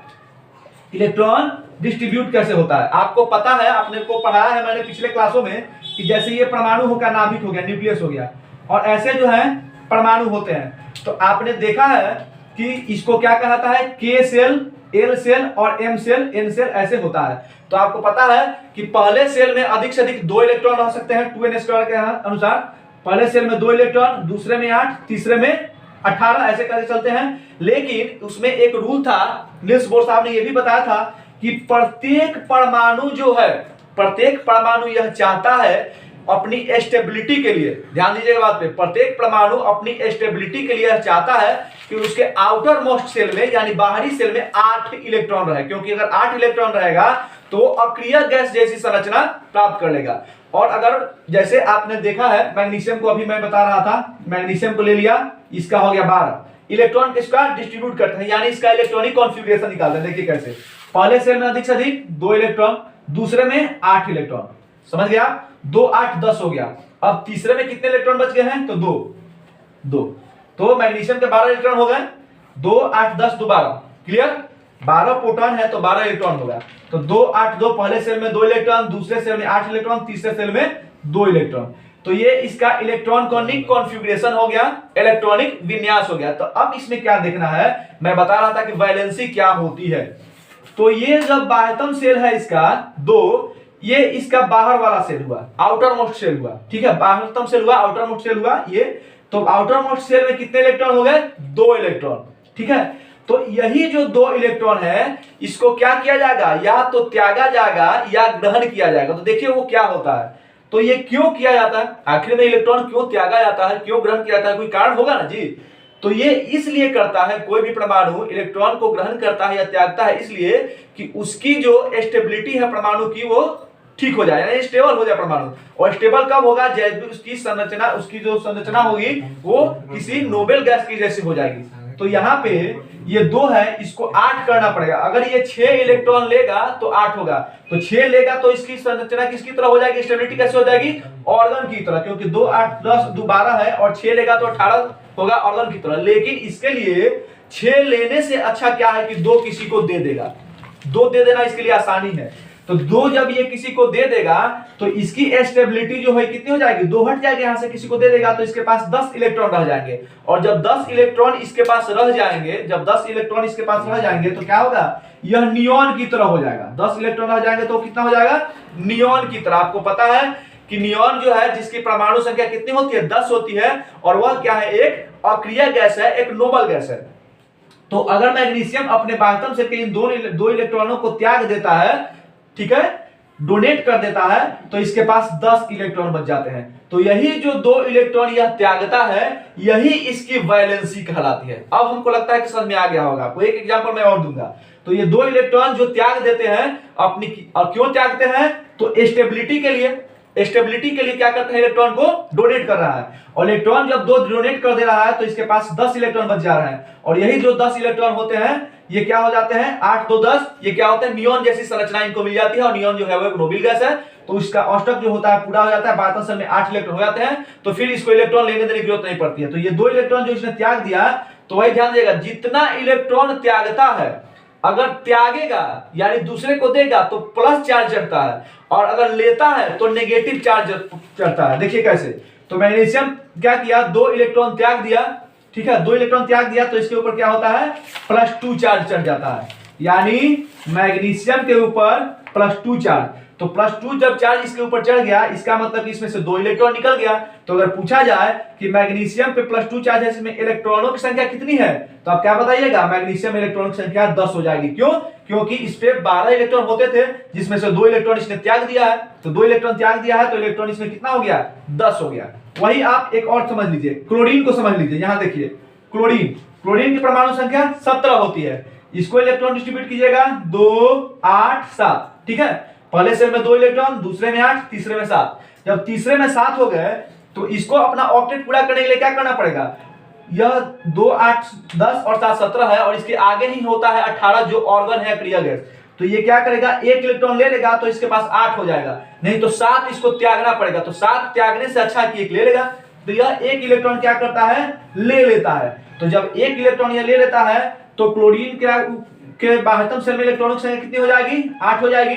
इलेक्ट्रॉन डिस्ट्रीब्यूट कैसे होता है आपको पता है, आपने को पढ़ाया है मैंने पिछले क्लासों में, कि जैसे ये परमाणु होगा, नाभिक हो गया, न्यूक्लियस हो गया, और ऐसे जो है परमाणु होते हैं। तो आपने देखा है कि इसको क्या कहता है, K सेल, L सेल और M सेल, N सेल, ऐसे होता है। तो आपको पता है कि पहले सेल में अधिक से अधिक 2 इलेक्ट्रॉन रह सकते हैं 2n² के अनुसार। पहले सेल में 2 इलेक्ट्रॉन, दूसरे में 8, तीसरे में 18, ऐसे करके चलते हैं। लेकिन उसमें एक रूल था, नील्स बोर साहब ने यह भी बताया था कि प्रत्येक परमाणु जो है, प्रत्येक परमाणु यह चाहता है अपनी स्टेबिलिटी के लिए, ध्यान दीजिएगा बात पे, प्रत्येक परमाणु अपनी स्टेबिलिटी के लिए चाहता है कि उसके आउटर मोस्ट सेल में, यानी बाहरी सेल में 8 इलेक्ट्रॉन रहे, क्योंकि अगर 8 इलेक्ट्रॉन रहेगा तो अक्रिय गैस जैसी संरचना प्राप्त कर लेगा। और अगर जैसे आपने देखा है, मैग्नीशियम को अभी मैं बता रहा था, मैग्नीशियम को ले लिया, इसका हो गया 12 इलेक्ट्रॉन, किसका डिस्ट्रीब्यूट करते हैं, यानी इसका इलेक्ट्रॉनिक कॉन्फ़िगरेशन निकालते हैं। देखिए कैसे, पहले सेल में अधिक से अधिक 2 इलेक्ट्रॉन, दूसरे में 8 इलेक्ट्रॉन, समझ गया, 2 8 10 हो गया। अब तीसरे में कितने इलेक्ट्रॉन बच गए हैं, तो 2। तो मैग्नीशियम के 12 इलेक्ट्रॉन हो गए, 2 8 10 2 12, क्लियर। 12 प्रोटॉन है तो 12 इलेक्ट्रॉन होगा। तो 2 8 2, पहले सेल में 2 इलेक्ट्रॉन, दूसरे सेल में 8 इलेक्ट्रॉन, तीसरे सेल में 2 इलेक्ट्रॉन। तो ये इसका इलेक्ट्रॉनिक कॉन्फ़िगरेशन हो गया, इलेक्ट्रॉनिक विन्यास हो गया। तो अब इसमें क्या देखना है, मैं बता रहा था कि वैलेंसी क्या होती है। तो ये जब बाह्यतम सेल है इसका दो, ये इसका बाहर वाला सेल हुआ, आउटर मोस्ट सेल हुआ, ठीक है, बाह्यतम सेल हुआ, आउटर मोस्ट सेल हुआ ये। तो आउटर मोस्ट सेल में कितने इलेक्ट्रॉन हो गए, 2 इलेक्ट्रॉन, ठीक है। तो यही जो 2 इलेक्ट्रॉन है इसको क्या किया जाएगा, या तो त्यागा जाएगा या ग्रहण किया जाएगा। तो देखिए वो क्या होता है, तो ये क्यों किया जाता है, आखिर में इलेक्ट्रॉन क्यों त्यागा जाता है, क्यों ग्रहण किया जाता है, कोई कारण होगा ना जी। तो ये इसलिए करता है, कोई भी परमाणु इलेक्ट्रॉन को ग्रहण करता है या त्यागता है इसलिए कि उसकी जो स्टेबिलिटी है परमाणु की वो ठीक हो जाए, यानी स्टेबल हो जाए परमाणु। और स्टेबल कब होगा, जब उसकी संरचना, उसकी जो संरचना होगी वो किसी नोबेल गैस की जैसी हो जाएगी। तो यहाँ पे ये 2 है, इसको 8 करना पड़ेगा। अगर ये 6 इलेक्ट्रॉन लेगा तो 8 होगा, तो 6 लेगा तो इसकी संरचना किसकी तरह हो जाएगी, स्टेबिलिटी कैसे हो जाएगी, ऑर्गन की तरह, क्योंकि 2 8 10 2 12 है और 6 लेगा तो 18 होगा ऑर्गन की तरह। लेकिन इसके लिए 6 लेने से अच्छा क्या है कि 2 किसी को दे देगा, 2 दे देना इसके लिए आसानी है। तो 2 जब ये किसी को दे देगा तो इसकी स्टेबिलिटी जो है कितनी हो जाएगी, 2 हट जाएगी, यहां से किसी को दे देगा तो इसके पास 10 इलेक्ट्रॉन रह जाएंगे। और जब 10 इलेक्ट्रॉन इसके पास रह जाएंगे, जब 10 इलेक्ट्रॉन इसके पास रह जाएंगे तो क्या होगा, यह नियॉन की तरह हो जाएगा। 10 इलेक्ट्रॉन रह जाएंगे तो कितना हो जाएगा, नियॉन की तरह। आपको पता है कि नियॉन जो है जिसकी परमाणु संख्या कितनी होती है, 10 होती है, और वह क्या है, एक अक्रिय गैस है, एक नोबल गैस है। तो अगर मैग्नीशियम अपने बाह्यतम सेल के इन 2 इलेक्ट्रॉनों को त्याग देता है, ठीक है, डोनेट कर देता है, तो इसके पास 10 इलेक्ट्रॉन बच जाते हैं। तो यही जो 2 इलेक्ट्रॉन यह त्यागता है, यही इसकी वैलेंसी कहलाती है। अब हमको लगता है कि समझ में आ गया होगा। कोई एक एग्जांपल मैं और दूंगा। तो ये 2 इलेक्ट्रॉन जो त्याग देते हैं अपनी, और क्यों त्यागते हैं, तो स्टेबिलिटी के लिए, स्टेबिलिटी के लिए क्या करते हैं, इलेक्ट्रॉन को डोनेट कर रहा है। और इलेक्ट्रॉन जब 2 डोनेट कर दे रहा है तो इसके पास 10 इलेक्ट्रॉन बच जा रहे हैं। और यही जो 10 इलेक्ट्रॉन होते हैं ये क्या हो जाते हैं, 8 2 10, ये क्या होते हैं, नियॉन जैसी संरचना इनको मिल जाती है। और नियॉन जो है वो एक नोबेल गैस है, तो इसका औष्टक जो होता है पूरा हो जाता है, बाह्यतम सेल में 8 इलेक्ट्रॉन हो जाते हैं। तो फिर इसको इलेक्ट्रॉन लेने देने की जरूरत नहीं पड़ती है। तो ये 2 इलेक्ट्रॉन जो इसने त्याग दिया, तो वही ध्यान देगा, जितना इलेक्ट्रॉन त्यागता है, अगर त्यागेगा यानी दूसरे को देगा तो प्लस चार्ज चढ़ता है, और अगर लेता है तो नेगेटिव चार्ज चढ़ता है। देखिए कैसे, तो मैग्नीशियम क्या किया, 2 इलेक्ट्रॉन त्याग दिया, ठीक है, 2 इलेक्ट्रॉन त्याग दिया तो इसके ऊपर क्या होता है, +2 चार्ज चढ़ जाता है, यानी मैग्नीशियम के ऊपर +2 चार्ज। तो +2 जब चार्ज इसके ऊपर चढ़ गया, इसका मतलब कि इसमें से 2 इलेक्ट्रॉन निकल गया। तो अगर पूछा जाए कि मैग्नीशियम पे +2 चार्ज है, इसमें इलेक्ट्रॉनों की संख्या कितनी है, तो आप क्या बताइएगा, मैग्नीशियम इलेक्ट्रॉन की संख्या 10 हो जाएगी। क्यों, क्योंकि इस पे 12 इलेक्ट्रॉन होते थे, जिसमें से 2 इलेक्ट्रॉन इसने त्याग दिया है। तो 2 इलेक्ट्रॉन त्याग दिया है तो इलेक्ट्रॉन इसमें कितना हो गया, 10 हो गया। वही आप एक और समझ लीजिए, क्लोरीन को समझ लीजिए। यहां देखिए क्लोरीन, क्लोरीन की परमाणु संख्या 17 होती है। इसको इलेक्ट्रॉन डिस्ट्रीब्यूट कीजिएगा 2 8 7, ठीक है, पहले सेल में 2 इलेक्ट्रॉन, दूसरे में 8, तीसरे में 7। जब तीसरे में 7 हो गए तो इसको अपना ऑक्टेट पूरा करने के लिए क्या करना पड़ेगा, यह 2 8 10 और 7 17 है, और इसके आगे ही होता है 18 जो ऑर्गन है क्रिया गैस। तो ये क्या करेगा, 1 इलेक्ट्रॉन ले लेगा तो इसके पास 8 हो जाएगा, नहीं तो 7 इसको त्यागना पड़ेगा। तो 7 त्यागने से अच्छा कि 1 ले लेगा। तो यह 1 इलेक्ट्रॉन क्या करता है, ले लेता है। तो जब 1 इलेक्ट्रॉन यह ले लेता है तो क्लोरीन के बाह्यतम सेल में इलेक्ट्रॉनों की संख्या कितनी हो जाएगी, 8 हो जाएगी।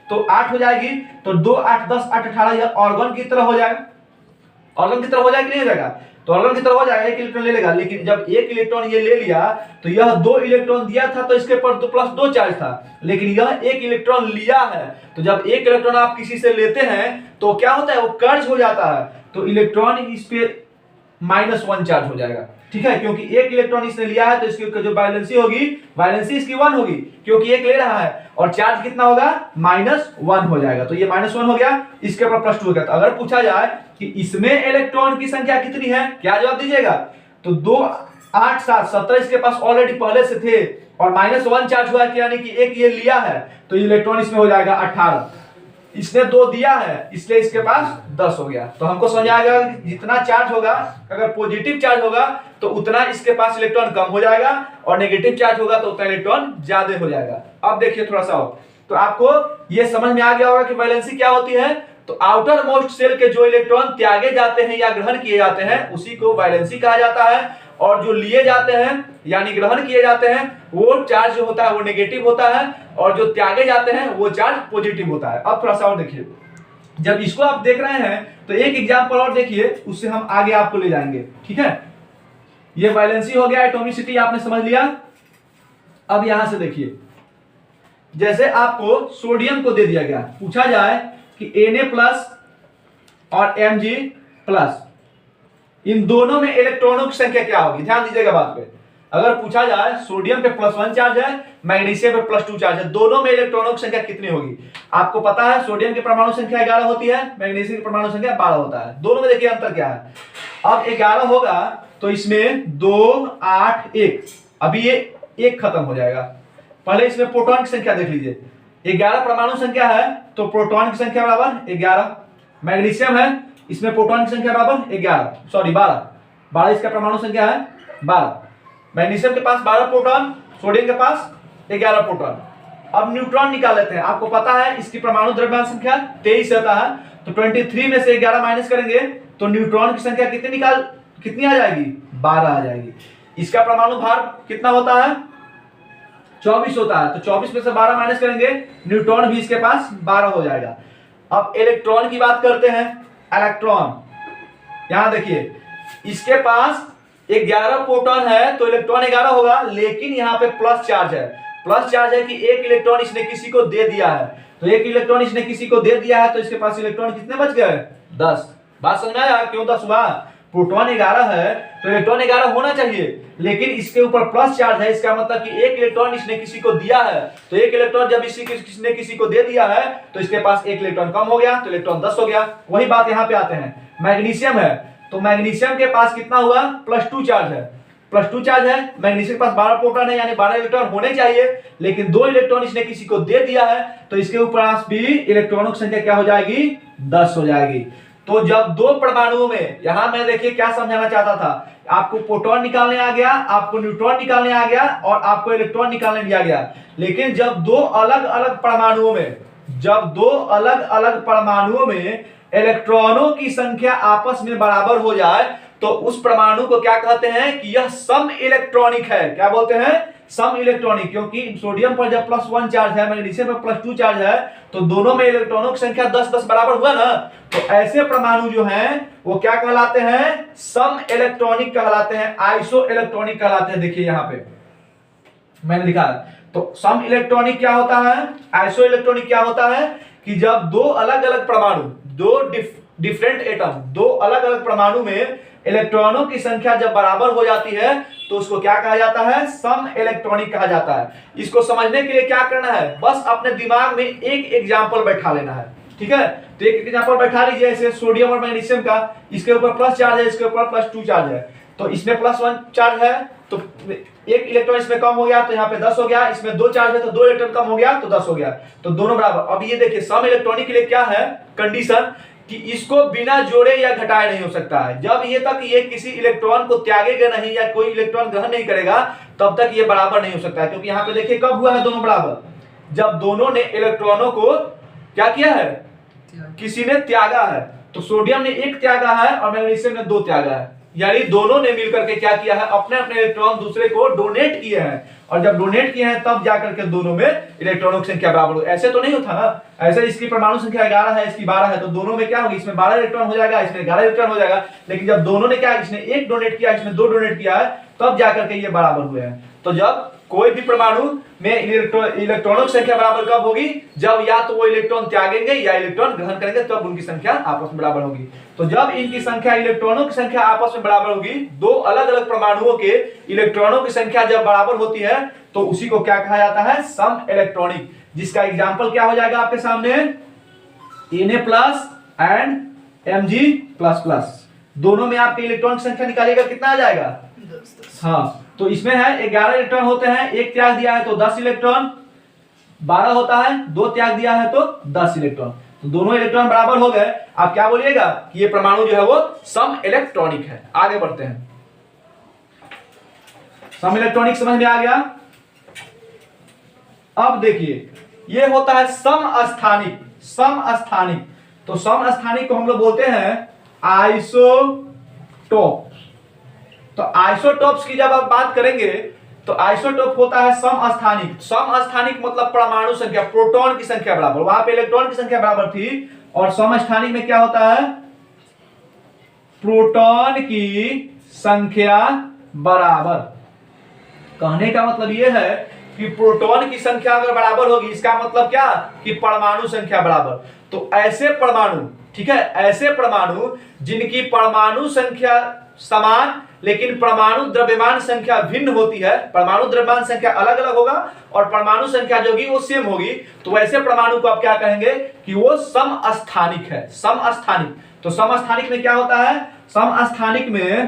तो 8 हो जाएगी तो 2 8 10 8 18 यह ऑर्गन की तरह हो जाएगा। ऑर्गन की तरह हो जाएगा कि नहीं हो जाएगा, तो ऑर्गन की तरह हो जाएगा, 1 इलेक्ट्रॉन ले लेगा। लेकिन जब 1 इलेक्ट्रॉन ये ले लिया तो यह 2 इलेक्ट्रॉन दिया था तो इसके पर +2 चार्ज था, लेकिन यह 1 इलेक्ट्रॉन लिया है। तो जब 1 इलेक्ट्रॉन आप किसी से लेते हैं तो क्या होता है, वो कर्ज हो जाता है, तो इलेक्ट्रॉन इस पे -1 चार्ज हो जाएगा, ठीक है, क्योंकि 1 इलेक्ट्रॉन इसने लिया है तो इसकी जो वैलेंसी होगी, वैलेंसी इसकी 1 होगी, क्योंकि 1 ले रहा है, और चार्ज कितना होगा, -1 हो जाएगा। तो ये -1 हो गया, इसके ऊपर +2 हो गया। तो अगर पूछा जाए कि इसमें इलेक्ट्रॉन की संख्या कितनी है, क्या जवाब दीजिएगा, तो 2 8 7 17 इसके पास ऑलरेडी पहले से थे, और -1 चार्ज हुआ है, यानी कि 1 ये लिया है, तो इलेक्ट्रॉन इसमें हो जाएगा 18। इसने 2 दिया है इसलिए इसके पास 10 हो गया। तो हमको समझ आ गया कि जितना चार्ज होगा, अगर पॉजिटिव चार्ज होगा तो उतना इसके पास इलेक्ट्रॉन कम हो जाएगा, और नेगेटिव चार्ज होगा तो उतना इलेक्ट्रॉन ज्यादा हो जाएगा। अब देखिए थोड़ा सा और, तो आपको ये समझ में आ गया होगा कि वैलेंसी क्या होती है। तो आउटर मोस्ट सेल के जो इलेक्ट्रॉन त्यागे जाते हैं या ग्रहण किए जाते हैं उसी को वैलेंसी कहा जाता है, और जो लिए जाते हैं यानी ग्रहण किए जाते हैं वो चार्ज जो होता है वो नेगेटिव होता है, और जो त्यागे जाते हैं वो चार्ज पॉजिटिव होता है। अब थोड़ा सा और देखिए, जब इसको आप देख रहे हैं तो एक एग्जांपल और देखिए, उससे हम आगे आपको ले जाएंगे। ठीक है, ये वैलेंसी हो गया, एटॉमिसिटी आपने समझ लिया। अब यहां से देखिए, जैसे आपको सोडियम को दे दिया गया, पूछा जाए कि Na+ और Mg+, इन दोनों में इलेक्ट्रॉनों की संख्या क्या होगी। ध्यान दीजिएगा बात पे। अगर पूछा जाए सोडियम पे +1 चार्ज है, मैग्नीशियम पे +2 चार्ज है, दोनों में इलेक्ट्रॉनों की संख्या कितनी होगी। आपको पता है सोडियम की परमाणु संख्या 11 होती है, मैग्नीशियम की परमाणु संख्या 12 होता है। दोनों में देखिए अंतर क्या है। अब 11 होगा तो इसमें 2, 8, 1, अभी ये 1 खत्म हो जाएगा। पहले इसमें प्रोटॉन की संख्या देख लीजिए, 11 परमाणु संख्या है तो प्रोटॉन की संख्या बराबर 11। मैग्नीशियम है, इसमें प्रोटॉन की संख्या बराबर 12 इसका परमाणु संख्या है 12। मैग्नीशियम के पास 12 प्रोटॉन, सोडियम के पास 11 प्रोटॉन। अब न्यूट्रॉन निकाल लेते हैं। आपको पता है इसकी परमाणु द्रव्यमान संख्या 23 होता है, तो 23 में से 11 माइनस करेंगे तो न्यूट्रॉन की संख्या कितनी आ जाएगी, 12 आ जाएगी। इसका परमाणु भार कितना होता है, 24 होता है, तो 24 में से 12 माइनस करेंगे, न्यूट्रॉन भी इसके पास 12 हो जाएगा। अब इलेक्ट्रॉन की बात करते हैं। इलेक्ट्रॉन, यहां देखिए, इसके पास 11 प्रोटॉन है तो इलेक्ट्रॉन 11 होगा, लेकिन यहाँ पे प्लस चार्ज है। प्लस चार्ज है कि एक इलेक्ट्रॉन इसने किसी को दे दिया है, तो एक इलेक्ट्रॉन इसने किसी को दे दिया है तो इसके पास इलेक्ट्रॉन कितने बच गए, 10। बात समझ में आया क्यों 10 हुआ। प्रोटॉन 11 है तो इलेक्ट्रॉन 11 होना चाहिए, लेकिन इसके ऊपर प्लस चार्ज है, इसका मतलब कि एक इलेक्ट्रॉन इसने किसी को दिया है, तो एक इलेक्ट्रॉन जब किसने किसी को दे दिया है तो इसके पास एक इलेक्ट्रॉन कम हो गया, तो इलेक्ट्रॉन 10 हो गया। वही बात यहाँ पे आते हैं। मैग्नीशियम है तो मैग्नीशियम के पास कितना हुआ, +2 चार्ज है, +2 चार्ज है। मैग्नीशियम के पास 12 प्रोटॉन है, यानी 12 इलेक्ट्रॉन होने चाहिए, लेकिन 2 इलेक्ट्रॉन इसने किसी को दे दिया है तो इसके ऊपर भी इलेक्ट्रॉनों की संख्या क्या हो जाएगी, 10 हो जाएगी। तो जब 2 परमाणुओं में, यहां मैं देखिए क्या समझाना चाहता था, आपको प्रोटॉन निकालने आ गया, आपको न्यूट्रॉन निकालने आ गया और आपको इलेक्ट्रॉन निकालने दिया गया, लेकिन जब 2 अलग अलग परमाणुओं में इलेक्ट्रॉनों की संख्या आपस में बराबर हो जाए तो उस परमाणु को क्या कहते हैं कि यह सम इलेक्ट्रॉनिक है। क्या बोलते हैं, सम इलेक्ट्रॉनिक, क्योंकि सोडियम पर जब +1 चार्ज है, मैग्नीशियम पर +2 चार्ज है, तो दोनों में इलेक्ट्रॉनों की संख्या 10-10 बराबर हुआ ना, तो ऐसे परमाणु जो हैं वो क्या कहलाते हैं, सम इलेक्ट्रॉनिक कहलाते हैं, आइसो इलेक्ट्रॉनिक कहलाते हैं। देखिए यहां पे मैंने लिखा है, तो सम इलेक्ट्रॉनिक क्या होता है, आइसो इलेक्ट्रॉनिक क्या होता है कि जब 2 अलग अलग परमाणु, 2 डिफरेंट एटम, 2 अलग अलग परमाणु में इलेक्ट्रॉनों की संख्या जब बराबर हो जाती है तो उसको क्या कहा जाता है, सम इलेक्ट्रॉनिक कहा जाता है। इसको समझने के लिए क्या करना है, बस अपने दिमाग में एक एग्जांपल बैठा लेना है। ठीक है, तो एक एग्जांपल बैठा लीजिए, जैसे सोडियम और मैग्नीशियम का, इसके ऊपर प्लस चार्ज है, इसके ऊपर +2 चार्ज है, तो इसमें +1 चार्ज है तो एक इलेक्ट्रॉन इसमें कम हो गया तो यहाँ पे 10 हो गया, इसमें 2 चार्ज है तो 2 इलेक्ट्रॉन कम हो गया तो 10 हो गया, तो दोनों बराबर। अब ये देखिए सम इलेक्ट्रॉनिक के लिए क्या है कंडीशन कि इसको बिना जोड़े या घटाए नहीं हो सकता है। जब ये तक ये किसी इलेक्ट्रॉन को त्यागेगा नहीं या कोई इलेक्ट्रॉन ग्रहण नहीं करेगा तब तक ये बराबर नहीं हो सकता है, क्योंकि यहाँ पे देखिए कब हुआ है दोनों बराबर, जब दोनों ने इलेक्ट्रॉनों को क्या किया है, किसी ने त्यागा है। तो सोडियम ने 1 त्यागा है और मैग्नीशियम ने 2 त्यागा है, यानी दोनों ने मिलकर के क्या किया है, अपने अपने इलेक्ट्रॉन दूसरे को डोनेट किए हैं, और जब डोनेट किए हैं तब जाकर के दोनों में इलेक्ट्रॉनों की संख्या बराबर हो। ऐसे तो नहीं होता ना, ऐसे इसकी परमाणु संख्या 11 है, इसकी 12 है, तो दोनों में क्या होगी, इसमें 12 इलेक्ट्रॉन हो जाएगा, इसमें 11 इलेक्ट्रॉन हो जाएगा, लेकिन जब दोनों ने क्या, इसने 1 डोनेट किया, इसने 2 डोनेट किया है, तब जाकर के ये बराबर हुए हैं। तो जब कोई भी परमाणु में इलेक्ट्रॉनों की संख्या बराबर कब होगी, जब या तो वो इलेक्ट्रॉन त्यागेंगे या इलेक्ट्रॉन ग्रहण करेंगे, तब उनकी संख्या आपस में बराबर होगी। तो जब इनकी संख्या, इलेक्ट्रॉनों की संख्या आपस में बराबर होगी, 2 अलग अलग परमाणुओं के इलेक्ट्रॉनों की संख्या जब बराबर होती है तो उसी को क्या कहा जाता है, सम इलेक्ट्रॉनिक, जिसका एग्जांपल क्या हो जाएगा आपके सामने, Na+ एंड Mg++। दोनों में आपके इलेक्ट्रॉन की संख्या निकालिएगा, कितना आ जाएगा, 10। हाँ, तो इसमें है 11 इलेक्ट्रॉन होते हैं, 1 त्याग दिया है तो 10 इलेक्ट्रॉन, 12 होता है, 2 त्याग दिया है तो 10 इलेक्ट्रॉन, तो दोनों इलेक्ट्रॉन बराबर हो गए। आप क्या बोलिएगा कि ये परमाणु जो है वो सम इलेक्ट्रॉनिक है। आगे बढ़ते हैं, सम इलेक्ट्रॉनिक समझ में आ गया। अब देखिए ये होता है समस्थानिक। समस्थानिक, तो समस्थानिक को हम लोग बोलते हैं आइसोटोप। तो आइसोटोप्स की जब आप बात करेंगे तो आइसोटोप होता है समस्थानिक। समस्थानिक मतलब परमाणु संख्या, प्रोटॉन की संख्या बराबर, वहां पे इलेक्ट्रॉन की संख्या बराबर थी और समस्थानिक में क्या होता है, प्रोटॉन की संख्या बराबर। कहने का मतलब यह है कि प्रोटॉन की संख्या अगर बराबर होगी, इसका मतलब क्या कि परमाणु संख्या बराबर। तो ऐसे परमाणु, ठीक है, ऐसे परमाणु जिनकी परमाणु संख्या समान लेकिन परमाणु द्रव्यमान संख्या भिन्न होती है, परमाणु द्रव्यमान संख्या अलग अलग होगा और परमाणु संख्या जो होगी वो सेम होगी, तो वैसे परमाणु को आप क्या कहेंगे कि वो समस्थानिक है। समस्थानिक, तो समस्थानिक में क्या होता है, समस्थानिक में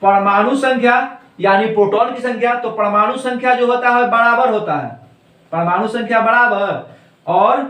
परमाणु संख्या यानी प्रोटॉन की संख्या, तो परमाणु संख्या जो होता है बराबर होता है, परमाणु संख्या बराबर, और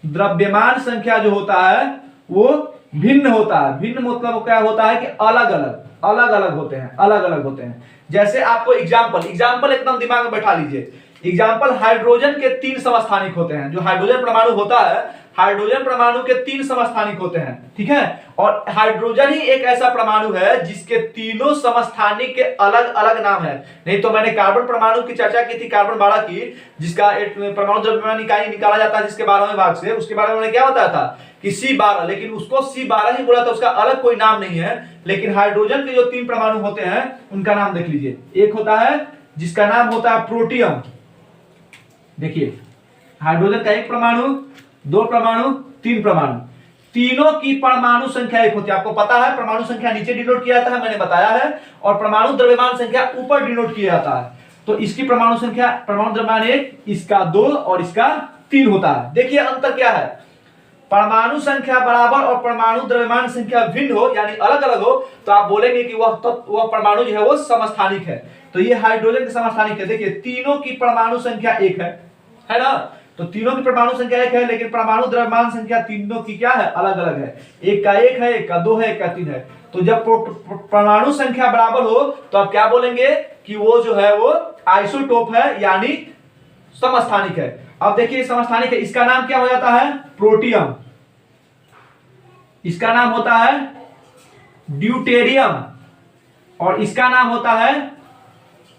द्रव्यमान संख्या जो होता है वो भिन्न होता है। भिन्न मतलब क्या होता है कि अलग अलग होते हैं, अलग अलग होते हैं। जैसे आपको एग्जाम्पल एकदम दिमाग में बैठा लीजिए। एग्जाम्पल, हाइड्रोजन के 3 समस्थानिक होते हैं। जो हाइड्रोजन परमाणु होता है, हाइड्रोजन परमाणु के 3 समस्थानिक होते हैं, ठीक है। और हाइड्रोजन ही एक ऐसा परमाणु है जिसके तीनों समस्थानिक के अलग अलग नाम है। नहीं तो मैंने कार्बन परमाणु की चर्चा की थी, कार्बन 12 की, जिसका परमाणु द्रव्यमान इकाई निकाला जाता है जिसके 12वें भाग से, उसके बारे में क्या बताया था कि C12, लेकिन उसको C12 ही बोला था, उसका अलग कोई नाम नहीं है। लेकिन हाइड्रोजन के जो 3 परमाणु होते हैं उनका नाम देख लीजिए। एक होता है जिसका नाम होता है प्रोटियम। देखिए, हाइड्रोजन का 1 परमाणु, 2 परमाणु, 3 परमाणु, तीनों की परमाणु संख्या 1 होती है। आपको पता है परमाणु संख्या नीचे डिनोट किया जाता है, मैंने बताया है, और परमाणु द्रव्यमान संख्या ऊपर डिनोट किया जाता है। तो इसकी परमाणु संख्या, परमाणु द्रव्यमान 1, इसका 2 और इसका 3 होता है। देखिए अंतर क्या है, परमाणु संख्या बराबर और परमाणु द्रव्यमान संख्या भिन्न हो यानी अलग अलग हो, तो आप बोलेंगे कि वह परमाणु जो है वो समस्थानिक है। तो ये हाइड्रोजन के समस्थानिक है। देखिए तीनों की परमाणु संख्या 1 है ना, तो तीनों की परमाणु संख्या 1 है, लेकिन परमाणु द्रव्यमान संख्या तीनों की क्या है, अलग अलग है। एक का 1 है, एक का 2 है, एक का 3 है। तो जब परमाणु संख्या बराबर हो तो आप क्या बोलेंगे कि वो जो है वो आइसोटोप है यानी समस्थानिक है। अब देखिए समस्थानिक है, इसका नाम क्या हो जाता है, प्रोटियम, इसका नाम होता है ड्यूटेरियम, और इसका नाम होता है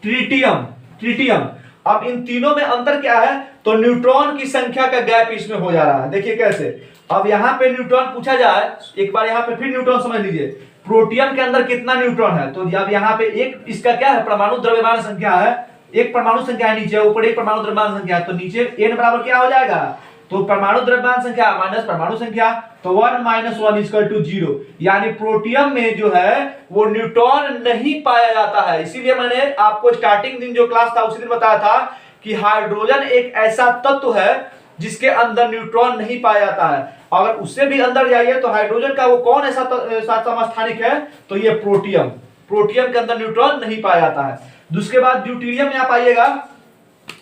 ट्रिटियम। अब इन तीनों में अंतर क्या है, तो न्यूट्रॉन की संख्या का गैप इसमें हो जा रहा है। देखिए कैसे, अब यहां पे न्यूट्रॉन पूछा जाए, एक बार यहां पे फिर न्यूट्रॉन समझ लीजिए, प्रोटियम के अंदर कितना न्यूट्रॉन है, तो अब यहां पे एक, इसका क्या है, परमाणु द्रव्यमान संख्या है, एक परमाणु संख्या है नीचे, ऊपर एक परमाणु द्रव्यमान संख्या है, तो नीचे n बराबर क्या हो जाएगा, तो परमाणु द्रव्यमान संख्या माइनस परमाणु संख्या, तो 1 - 1 = 0। यानी प्रोटियम में जो है वो न्यूट्रॉन नहीं पाया जाता है। इसीलिए मैंने आपको स्टार्टिंग दिन जो क्लास था उसी दिन बताया था कि हाइड्रोजन एक ऐसा तत्व है जिसके अंदर न्यूट्रॉन नहीं पाया जाता है। अगर उससे भी अंदर जाइए तो हाइड्रोजन का वो कौन ऐसा समस्थानिक है, तो ये प्रोटियम के अंदर न्यूट्रॉन नहीं पाया जाता है। उसके बाद ड्यूटेरियम में आप आइएगा,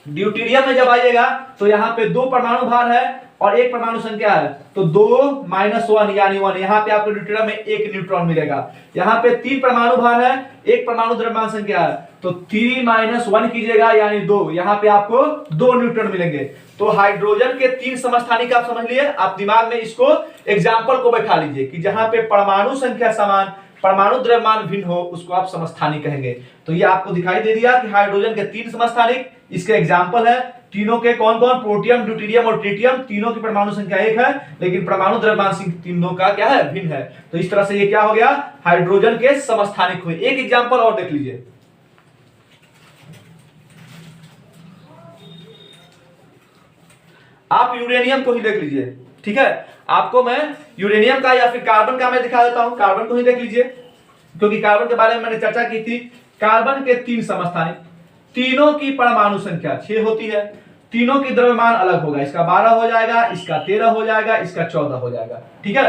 ड्यूटेरियम में जब आइएगा तो यहाँ पे 2 परमाणु भार है और 1 परमाणु संख्या है, तो 2 - 1 यानी 1, यहाँ पे आपको ड्यूटेरियम में 1 न्यूट्रॉन मिलेगा। यहाँ पे 3 परमाणु भार है, 1 परमाणु द्रव्यमान संख्या है, तो 3 - 1 कीजिएगा यानी 2, यहाँ पे आपको 2 न्यूट्रॉन मिलेंगे। तो हाइड्रोजन के 3 समस्थानिक आप समझ लिए। आप दिमाग में इसको एग्जाम्पल को बैठा लीजिए कि जहां पे परमाणु संख्या समान परमाणु द्रव्यमान भिन्न हो उसको आप समस्थानिक कहेंगे। तो ये आपको दिखाई दे दिया कि हाइड्रोजन के 3 समस्थानिक, इसके एग्जाम्पल है तीनों के कौन कौन, प्रोटियम, ड्यूटेरियम और ट्रिटियम। तीनों की परमाणु संख्या 1 है, लेकिन परमाणु द्रव्यमान तीनों का क्या है, भिन्न है। तो इस तरह से ये क्या हो गया, हाइड्रोजन के समस्थानिक हुए। एक एग्जाम्पल और देख लीजिए, आप यूरेनियम को ही देख लीजिए, ठीक है। आपको मैं यूरेनियम का या फिर कार्बन का मैं दिखा देता हूं, कार्बन को ही देख लीजिए, क्योंकि कार्बन के बारे में मैंने चर्चा की थी। कार्बन के 3 समस्थानिक, तीनों की परमाणु संख्या 6 होती है, तीनों की द्रव्यमान अलग होगा, इसका 12 हो जाएगा, इसका 13 हो जाएगा, इसका 14 हो जाएगा, ठीक है।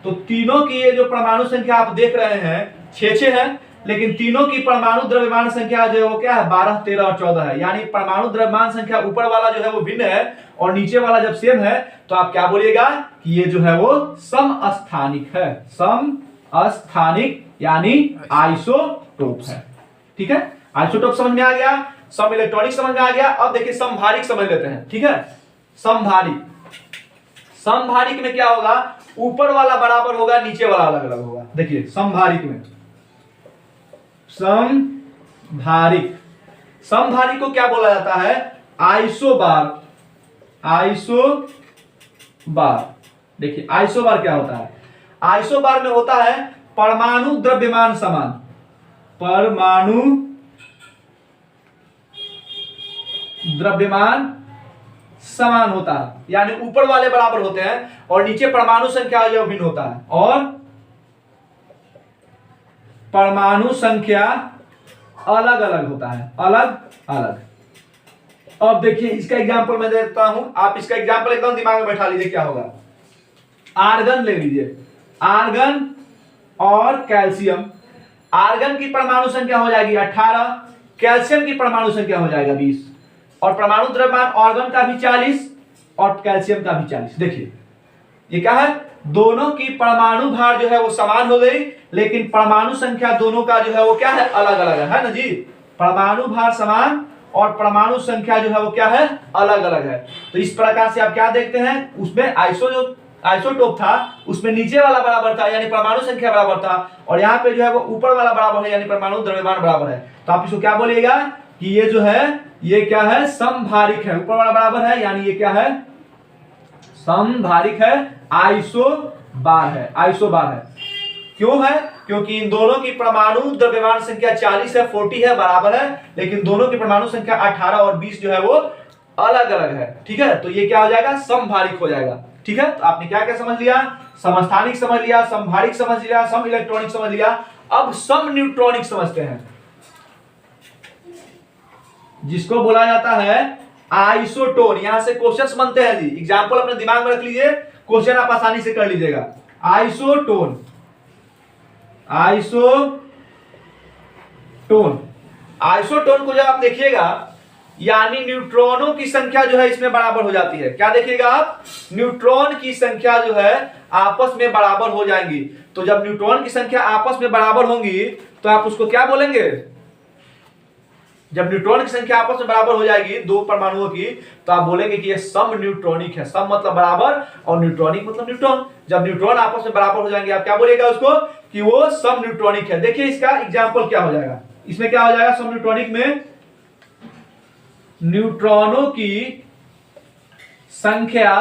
तो तीनों की ये जो परमाणु संख्या आप देख रहे हैं 6 है, लेकिन तीनों की परमाणु द्रव्यमान संख्या जो है वो क्या है, 12, 13 और 14 है। यानी परमाणु द्रव्यमान संख्या ऊपर वाला जो है वो भिन्न है और नीचे वाला जब सेम है तो आप क्या बोलिएगा कि ये जो है वो समस्थानिक है, समस्थानिक यानी आइसोटोप है, ठीक है। आइसोटोप समझ में आ गया, सम इलेक्ट्रॉनिक समझ में आ गया। अब देखिए समभारिक समझ लेते हैं, ठीक है। समभारिक में क्या होगा, ऊपर वाला बराबर होगा, नीचे वाला अलग अलग होगा। देखिए समभारिक में, समभारिक को क्या बोला जाता है, आइसोबार, आइसो बार। देखिए आइसो बार क्या होता है, आइसो बार में होता है परमाणु द्रव्यमान समान, परमाणु द्रव्यमान समान होता है, यानी ऊपर वाले बराबर होते हैं और नीचे परमाणु संख्या जो भिन्न होता है, और परमाणु संख्या अलग अलग होता है, अलग अलग। अब देखिए इसका एग्जांपल मैं देता हूं, आप इसका एग्जांपल एकदम दिमाग में बैठा लीजिए क्या होगा। आर्गन ले लीजिए, आर्गन और कैल्शियम। आर्गन की परमाणु संख्या हो जाएगी 18, कैल्शियम की परमाणु संख्या हो जाएगा 20, और परमाणु द्रव्यमान आर्गन का भी 40 और कैल्शियम का भी 40। देखिए ये क्या है, दोनों की परमाणु भार जो है वो समान हो गई, लेकिन परमाणु संख्या दोनों का जो है वो क्या है, अलग अलग है ना जी। परमाणु भार समान और परमाणु संख्या जो है वो क्या है, अलग अलग है। तो इस प्रकार से आप क्या देखते हैं, उसमें आइसोटोप था उसमें नीचे वाला बराबर था यानी परमाणु संख्या बराबर था, और यहाँ पे जो है वो ऊपर वाला बराबर है यानी परमाणु द्रव्यमान बराबर है। तो आप इसको क्या बोलिएगा कि ये जो है ये क्या है, समभारिक है। ऊपर वाला बराबर है यानी ये क्या है, समभारिक है, आइसो बार है, आइसो बार है। क्यों है, क्योंकि इन दोनों की परमाणु द्रव्यमान संख्या 40 है, 40 है, बराबर है, लेकिन दोनों की परमाणु संख्या 18 और 20 जो है वो अलग अलग है। ठीक है, तो ये क्या हो जाएगा, समभारिक हो जाएगा। ठीक है, तो आपने क्या क्या समझ लिया, समस्थानिक समझ लिया, समभारिक समझ लिया, सम इलेक्ट्रॉनिक समझ लिया। अब सम न्यूट्रॉनिक समझते हैं, जिसको बोला जाता है आइसोटोन। यहां से क्वेश्चंस बनते हैं जी, एग्जांपल अपने दिमाग में रख लीजिए, क्वेश्चन आप आसानी से कर लीजिएगा। आइसोटोन, आइसोटोन, आइसोटोन को जब आप देखिएगा यानी न्यूट्रॉनों की संख्या जो है इसमें बराबर हो जाती है। क्या देखिएगा आप, न्यूट्रॉन की संख्या जो है आपस में बराबर हो जाएंगी। तो जब न्यूट्रॉन की संख्या आपस में बराबर होंगी तो आप उसको क्या बोलेंगे, जब न्यूट्रॉन की संख्या आपस में बराबर हो जाएगी दो परमाणुओं की, तो आप बोलेंगे कि ये सम न्यूट्रॉनिक है। सम मतलब बराबर और न्यूट्रॉनिक मतलब न्यूट्रॉन। जब न्यूट्रॉन आपस में बराबर हो जाएंगे आप क्या बोलेगा उसको कि वो सम न्यूट्रॉनिक है। देखिए इसका एग्जांपल क्या हो जाएगा, इसमें क्या हो जाएगा, सम न्यूट्रॉनिक में न्यूट्रॉनों की संख्या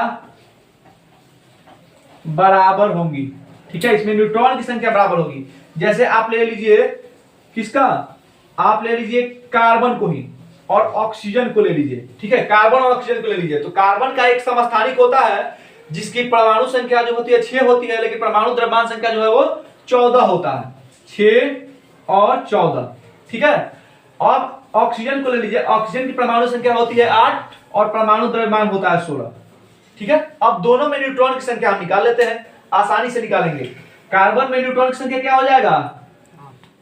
बराबर होंगी। ठीक है, इसमें न्यूट्रॉन की संख्या बराबर होगी। जैसे आप ले लीजिए किसका, आप ले लीजिए कार्बन को ही और ऑक्सीजन को ले लीजिए। ठीक है, कार्बन और ऑक्सीजन को ले लीजिए। तो कार्बन का एक समस्थानिक होता है जिसकी परमाणु संख्या जो होती है 6 होती है, लेकिन परमाणु द्रव्यमान संख्या जो है वो 14 होता है, 6 और 14। ठीक है, अब ऑक्सीजन को ले लीजिए, ऑक्सीजन की परमाणु संख्या होती है 8 और परमाणु द्रव्यमान होता है 16। ठीक है, अब दोनों में न्यूट्रॉन की संख्या हम निकाल लेते हैं, आसानी से निकालेंगे। कार्बन में न्यूट्रॉन की संख्या क्या हो जाएगा,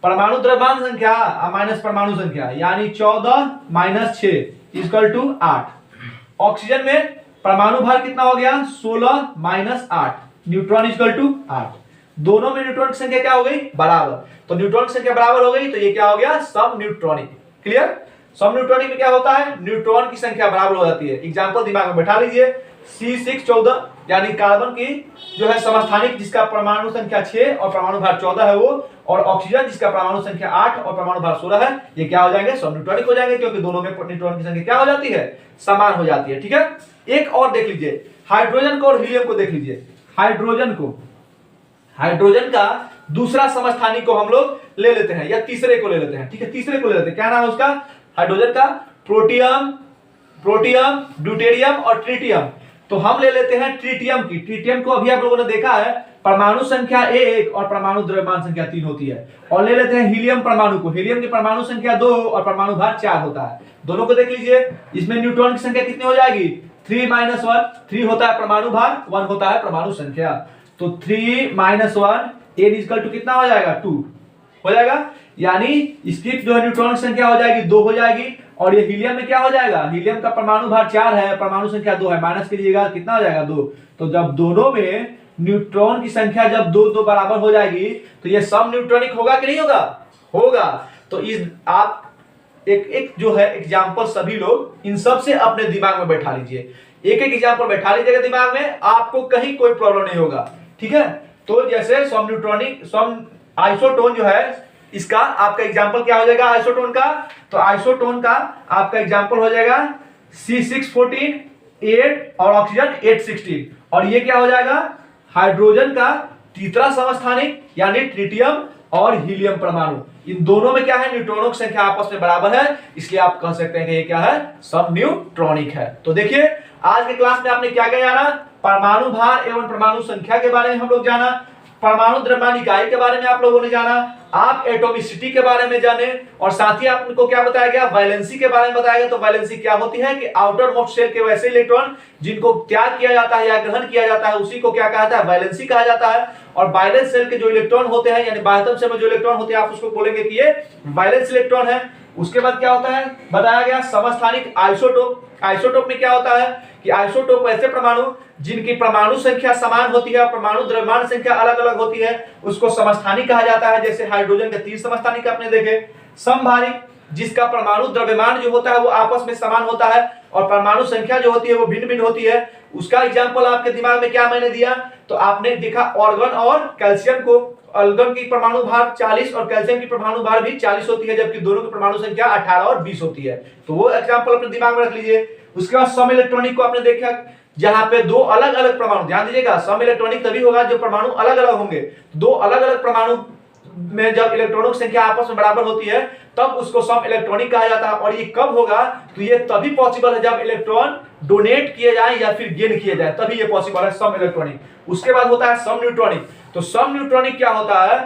परमाणु द्रव्यमान संख्या माइनस परमाणु संख्या यानी 14 माइनस 6 इक्वल टू 8। ऑक्सीजन में परमाणु भार कितना हो गया, 16 माइनस 8, न्यूट्रॉन इक्वल टू 8। दोनों में न्यूट्रॉन की संख्या क्या हो गई, बराबर। तो न्यूट्रॉन की संख्या बराबर हो गई तो ये क्या हो गया, सम न्यूट्रॉनिक। क्लियर, सम न्यूट्रॉनिक में क्या होता है, न्यूट्रॉन की संख्या बराबर हो जाती है। एग्जांपल दिमाग में बैठा लीजिए, C6 14 यानी कार्बन की जो है समस्थानिक जिसका परमाणु संख्या 6 और परमाणु भार 14 है वो, और ऑक्सीजन जिसका परमाणु संख्या 8 और परमाणु भार 16 है, ये क्या हो जाएंगे, सम न्यूट्रॉनिक हो जाएंगे, क्योंकि दोनों में न्यूट्रॉन की संख्या क्या हो जाती है, समान हो जाती है। ठीक है, एक और देख लीजिए, हाइड्रोजन को और हीलियम को देख लीजिए। हाइड्रोजन को, हाइड्रोजन का दूसरा समस्थानिक को हम लोग ले लेते हैं या तीसरे को ले लेते हैं। ठीक है, तीसरे को ले लेते हैं, क्या नाम है उसका, हाइड्रोजन का प्रोटियम, प्रोटियम, ड्यूटेरियम और ट्रिटियम। तो हम ले लेते हैं ट्रिटियम की। ट्रिटियम को अभी आप लोगों ने देखा है परमाणु संख्या 1 और परमाणु द्रव्यमान संख्या 3 होती है। और ले लेते हैं हीलियम परमाणु को। हीलियम की परमाणु संख्या 2 और परमाणु भार 4 होता है। दोनों को देख लीजिए, इसमें न्यूट्रॉन की संख्या कितनी हो जाएगी, 3 माइनस 1। 3 होता है परमाणु भार, 1 होता है परमाणु संख्या। तो 3 माइनस 1 n इक्वल टू कितना हो जाएगा, 2 हो जाएगा। यानी इसकी जो है न्यूट्रॉन की संख्या हो जाएगी 2 हो जाएगी। और ये हीलियम में क्या हो जाएगा, हीलियम का परमाणु भार 4 है, परमाणु संख्या 2 है, माइनस कीजिएगा कितना हो जाएगा, 2। तो जब दोनों में न्यूट्रॉन की संख्या जब 2 बराबर हो जाएगी तो ये सम न्यूट्रॉनिक होगा कि नहीं होगा, होगा। तो इस आप एक जो है एग्जांपल सभी लोग इन सब से अपने दिमाग में बैठा लीजिए, एक एक एग्जांपल बैठा लीजिएगा दिमाग में, आपको कहीं कोई प्रॉब्लम नहीं होगा। ठीक है, तो जैसे सम न्यूट्रॉनिक, सम आइसोटोन जो है इसका आपका एग्जांपल क्या हो जाएगा आइसोटोन का, तो आइसोटोन का आपका एग्जांपल हो जाएगा C614 8 और ऑक्सीजन 816। और ये क्या हो जाएगा, हाइड्रोजन का तीसरा समस्थानिक यानी ट्रिटियम और हीलियम परमाणु। इन दोनों में क्या है, न्यूट्रॉनों की संख्या आपस में बराबर है, इसलिए आप कह सकते हैं कि ये क्या है, सब न्यूट्रॉनिक है। तो देखिए आज के क्लास में आपने क्या क्या जाना, परमाणु भार एवं परमाणु संख्या के बारे में हम लोग जाना, परमाणु द्रव्यमान इकाई के बारे में आप लोगों ने जाना, आप एटॉमिसिटी के बारे में जाने, और साथ ही आपको क्या बताया गया, वैलेंसी के बारे में बताया गया। तो वैलेंसी क्या होती है कि आउटर मोस्ट शेल के वैसे इलेक्ट्रॉन जिनको त्याग किया जाता है या ग्रहण किया जाता है उसी को क्या कहा जाता है, वैलेंसी कहा जाता है। और वैलेंस शेल के जो इलेक्ट्रॉन होते हैं यानी बाह्यतम शेल में जो इलेक्ट्रॉन होते हैं आप उसको बोलेंगे कि ये वैलेंस इलेक्ट्रॉन है। उसके बाद क्या होता है, बताया गया समस्थानिक आइसोटोप। आइसोटोप में क्या होता है कि आइसोटोप ऐसे परमाणु जिनकी परमाणु संख्या समान होती है, परमाणु द्रव्यमान संख्या अलग अलग होती है, उसको समस्थानिक कहा जाता है। जैसे हाइड्रोजन के 3 समस्थानिक आपने देखे। समभारिक, जिसका परमाणु द्रव्यमान जो होता है वो आपस में समान होता है और परमाणु संख्या जो होती है वो भिन्न भिन्न होती है। उसका एग्जाम्पल आपके दिमाग में क्या मैंने दिया, तो आपने देखा ऑर्गन और कैल्शियम को। ऑर्गन की परमाणु भार 40 और कैल्शियम की परमाणु भार भी 40 होती है, जबकि दोनों की परमाणु संख्या 18 और 20 होती है। तो वो एग्जाम्पल अपने दिमाग में रख लीजिए। उसके बाद सम इलेक्ट्रॉनिक को आपने देखा, जहां पे दो अलग अलग परमाणु, ध्यान दीजिएगा सम इलेक्ट्रॉनिक तभी होगा जो परमाणु अलग अलग होंगे। दो अलग अलग परमाणु में जब इलेक्ट्रॉनों की संख्या आपस में बराबर होती है तब उसको सम इलेक्ट्रॉनिक कहा जाता है। और ये कब होगा, तो ये तभी पॉसिबल है जब इलेक्ट्रॉन डोनेट किए जाए या फिर गेन किए जाए, तभी ये पॉसिबल है सम इलेक्ट्रॉनिक। उसके बाद होता है सम न्यूट्रॉनिक। तो सम न्यूट्रॉनिक क्या होता है,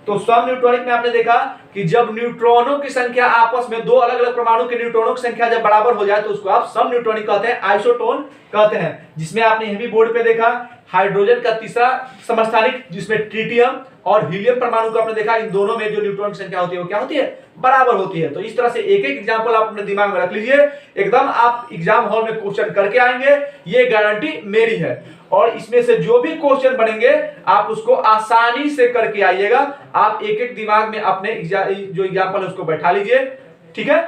तो सम न्यूट्रॉनिक में आपने देखा कि जब न्यूट्रॉनों की संख्या आपस में दो अलग अलग परमाणु के न्यूट्रॉनों की संख्या जब बराबर हो जाए तो उसको आप सम न्यूट्रॉनिक कहते हैं, आइसोटोन कहते हैं। जिसमें आपने यह भी बोर्ड पे देखा हाइड्रोजन का तीसरा समस्थानिक जिसमें ट्रिटियम और हीलियम परमाणु को आपने देखा, इन दोनों में जो न्यूट्रॉन की संख्या होती है वो क्या होती है, बराबर होती है। तो इस तरह से एक एक एग्जांपल आप अपने दिमाग में रख लीजिए, एकदम आप एग्जाम हॉल में क्वेश्चन करके आएंगे, ये गारंटी मेरी है। और इसमें से जो भी क्वेश्चन बनेंगे आप उसको आसानी से करके आइएगा। आप एक एक दिमाग में अपने जो एग्जांपल है उसको बैठा लीजिए, ठीक है।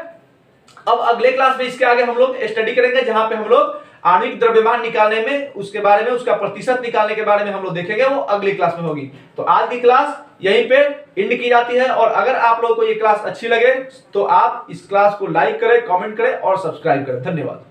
अब अगले क्लास में इसके आगे हम लोग स्टडी करेंगे, जहां पे हम लोग आणविक द्रव्यमान निकालने में उसके बारे में, उसका प्रतिशत निकालने के बारे में हम लोग देखेंगे, वो अगली क्लास में होगी। तो आज की क्लास यहीं पे एंड की जाती है। और अगर आप लोगों को ये क्लास अच्छी लगे तो आप इस क्लास को लाइक करें, कमेंट करें और सब्सक्राइब करें। धन्यवाद।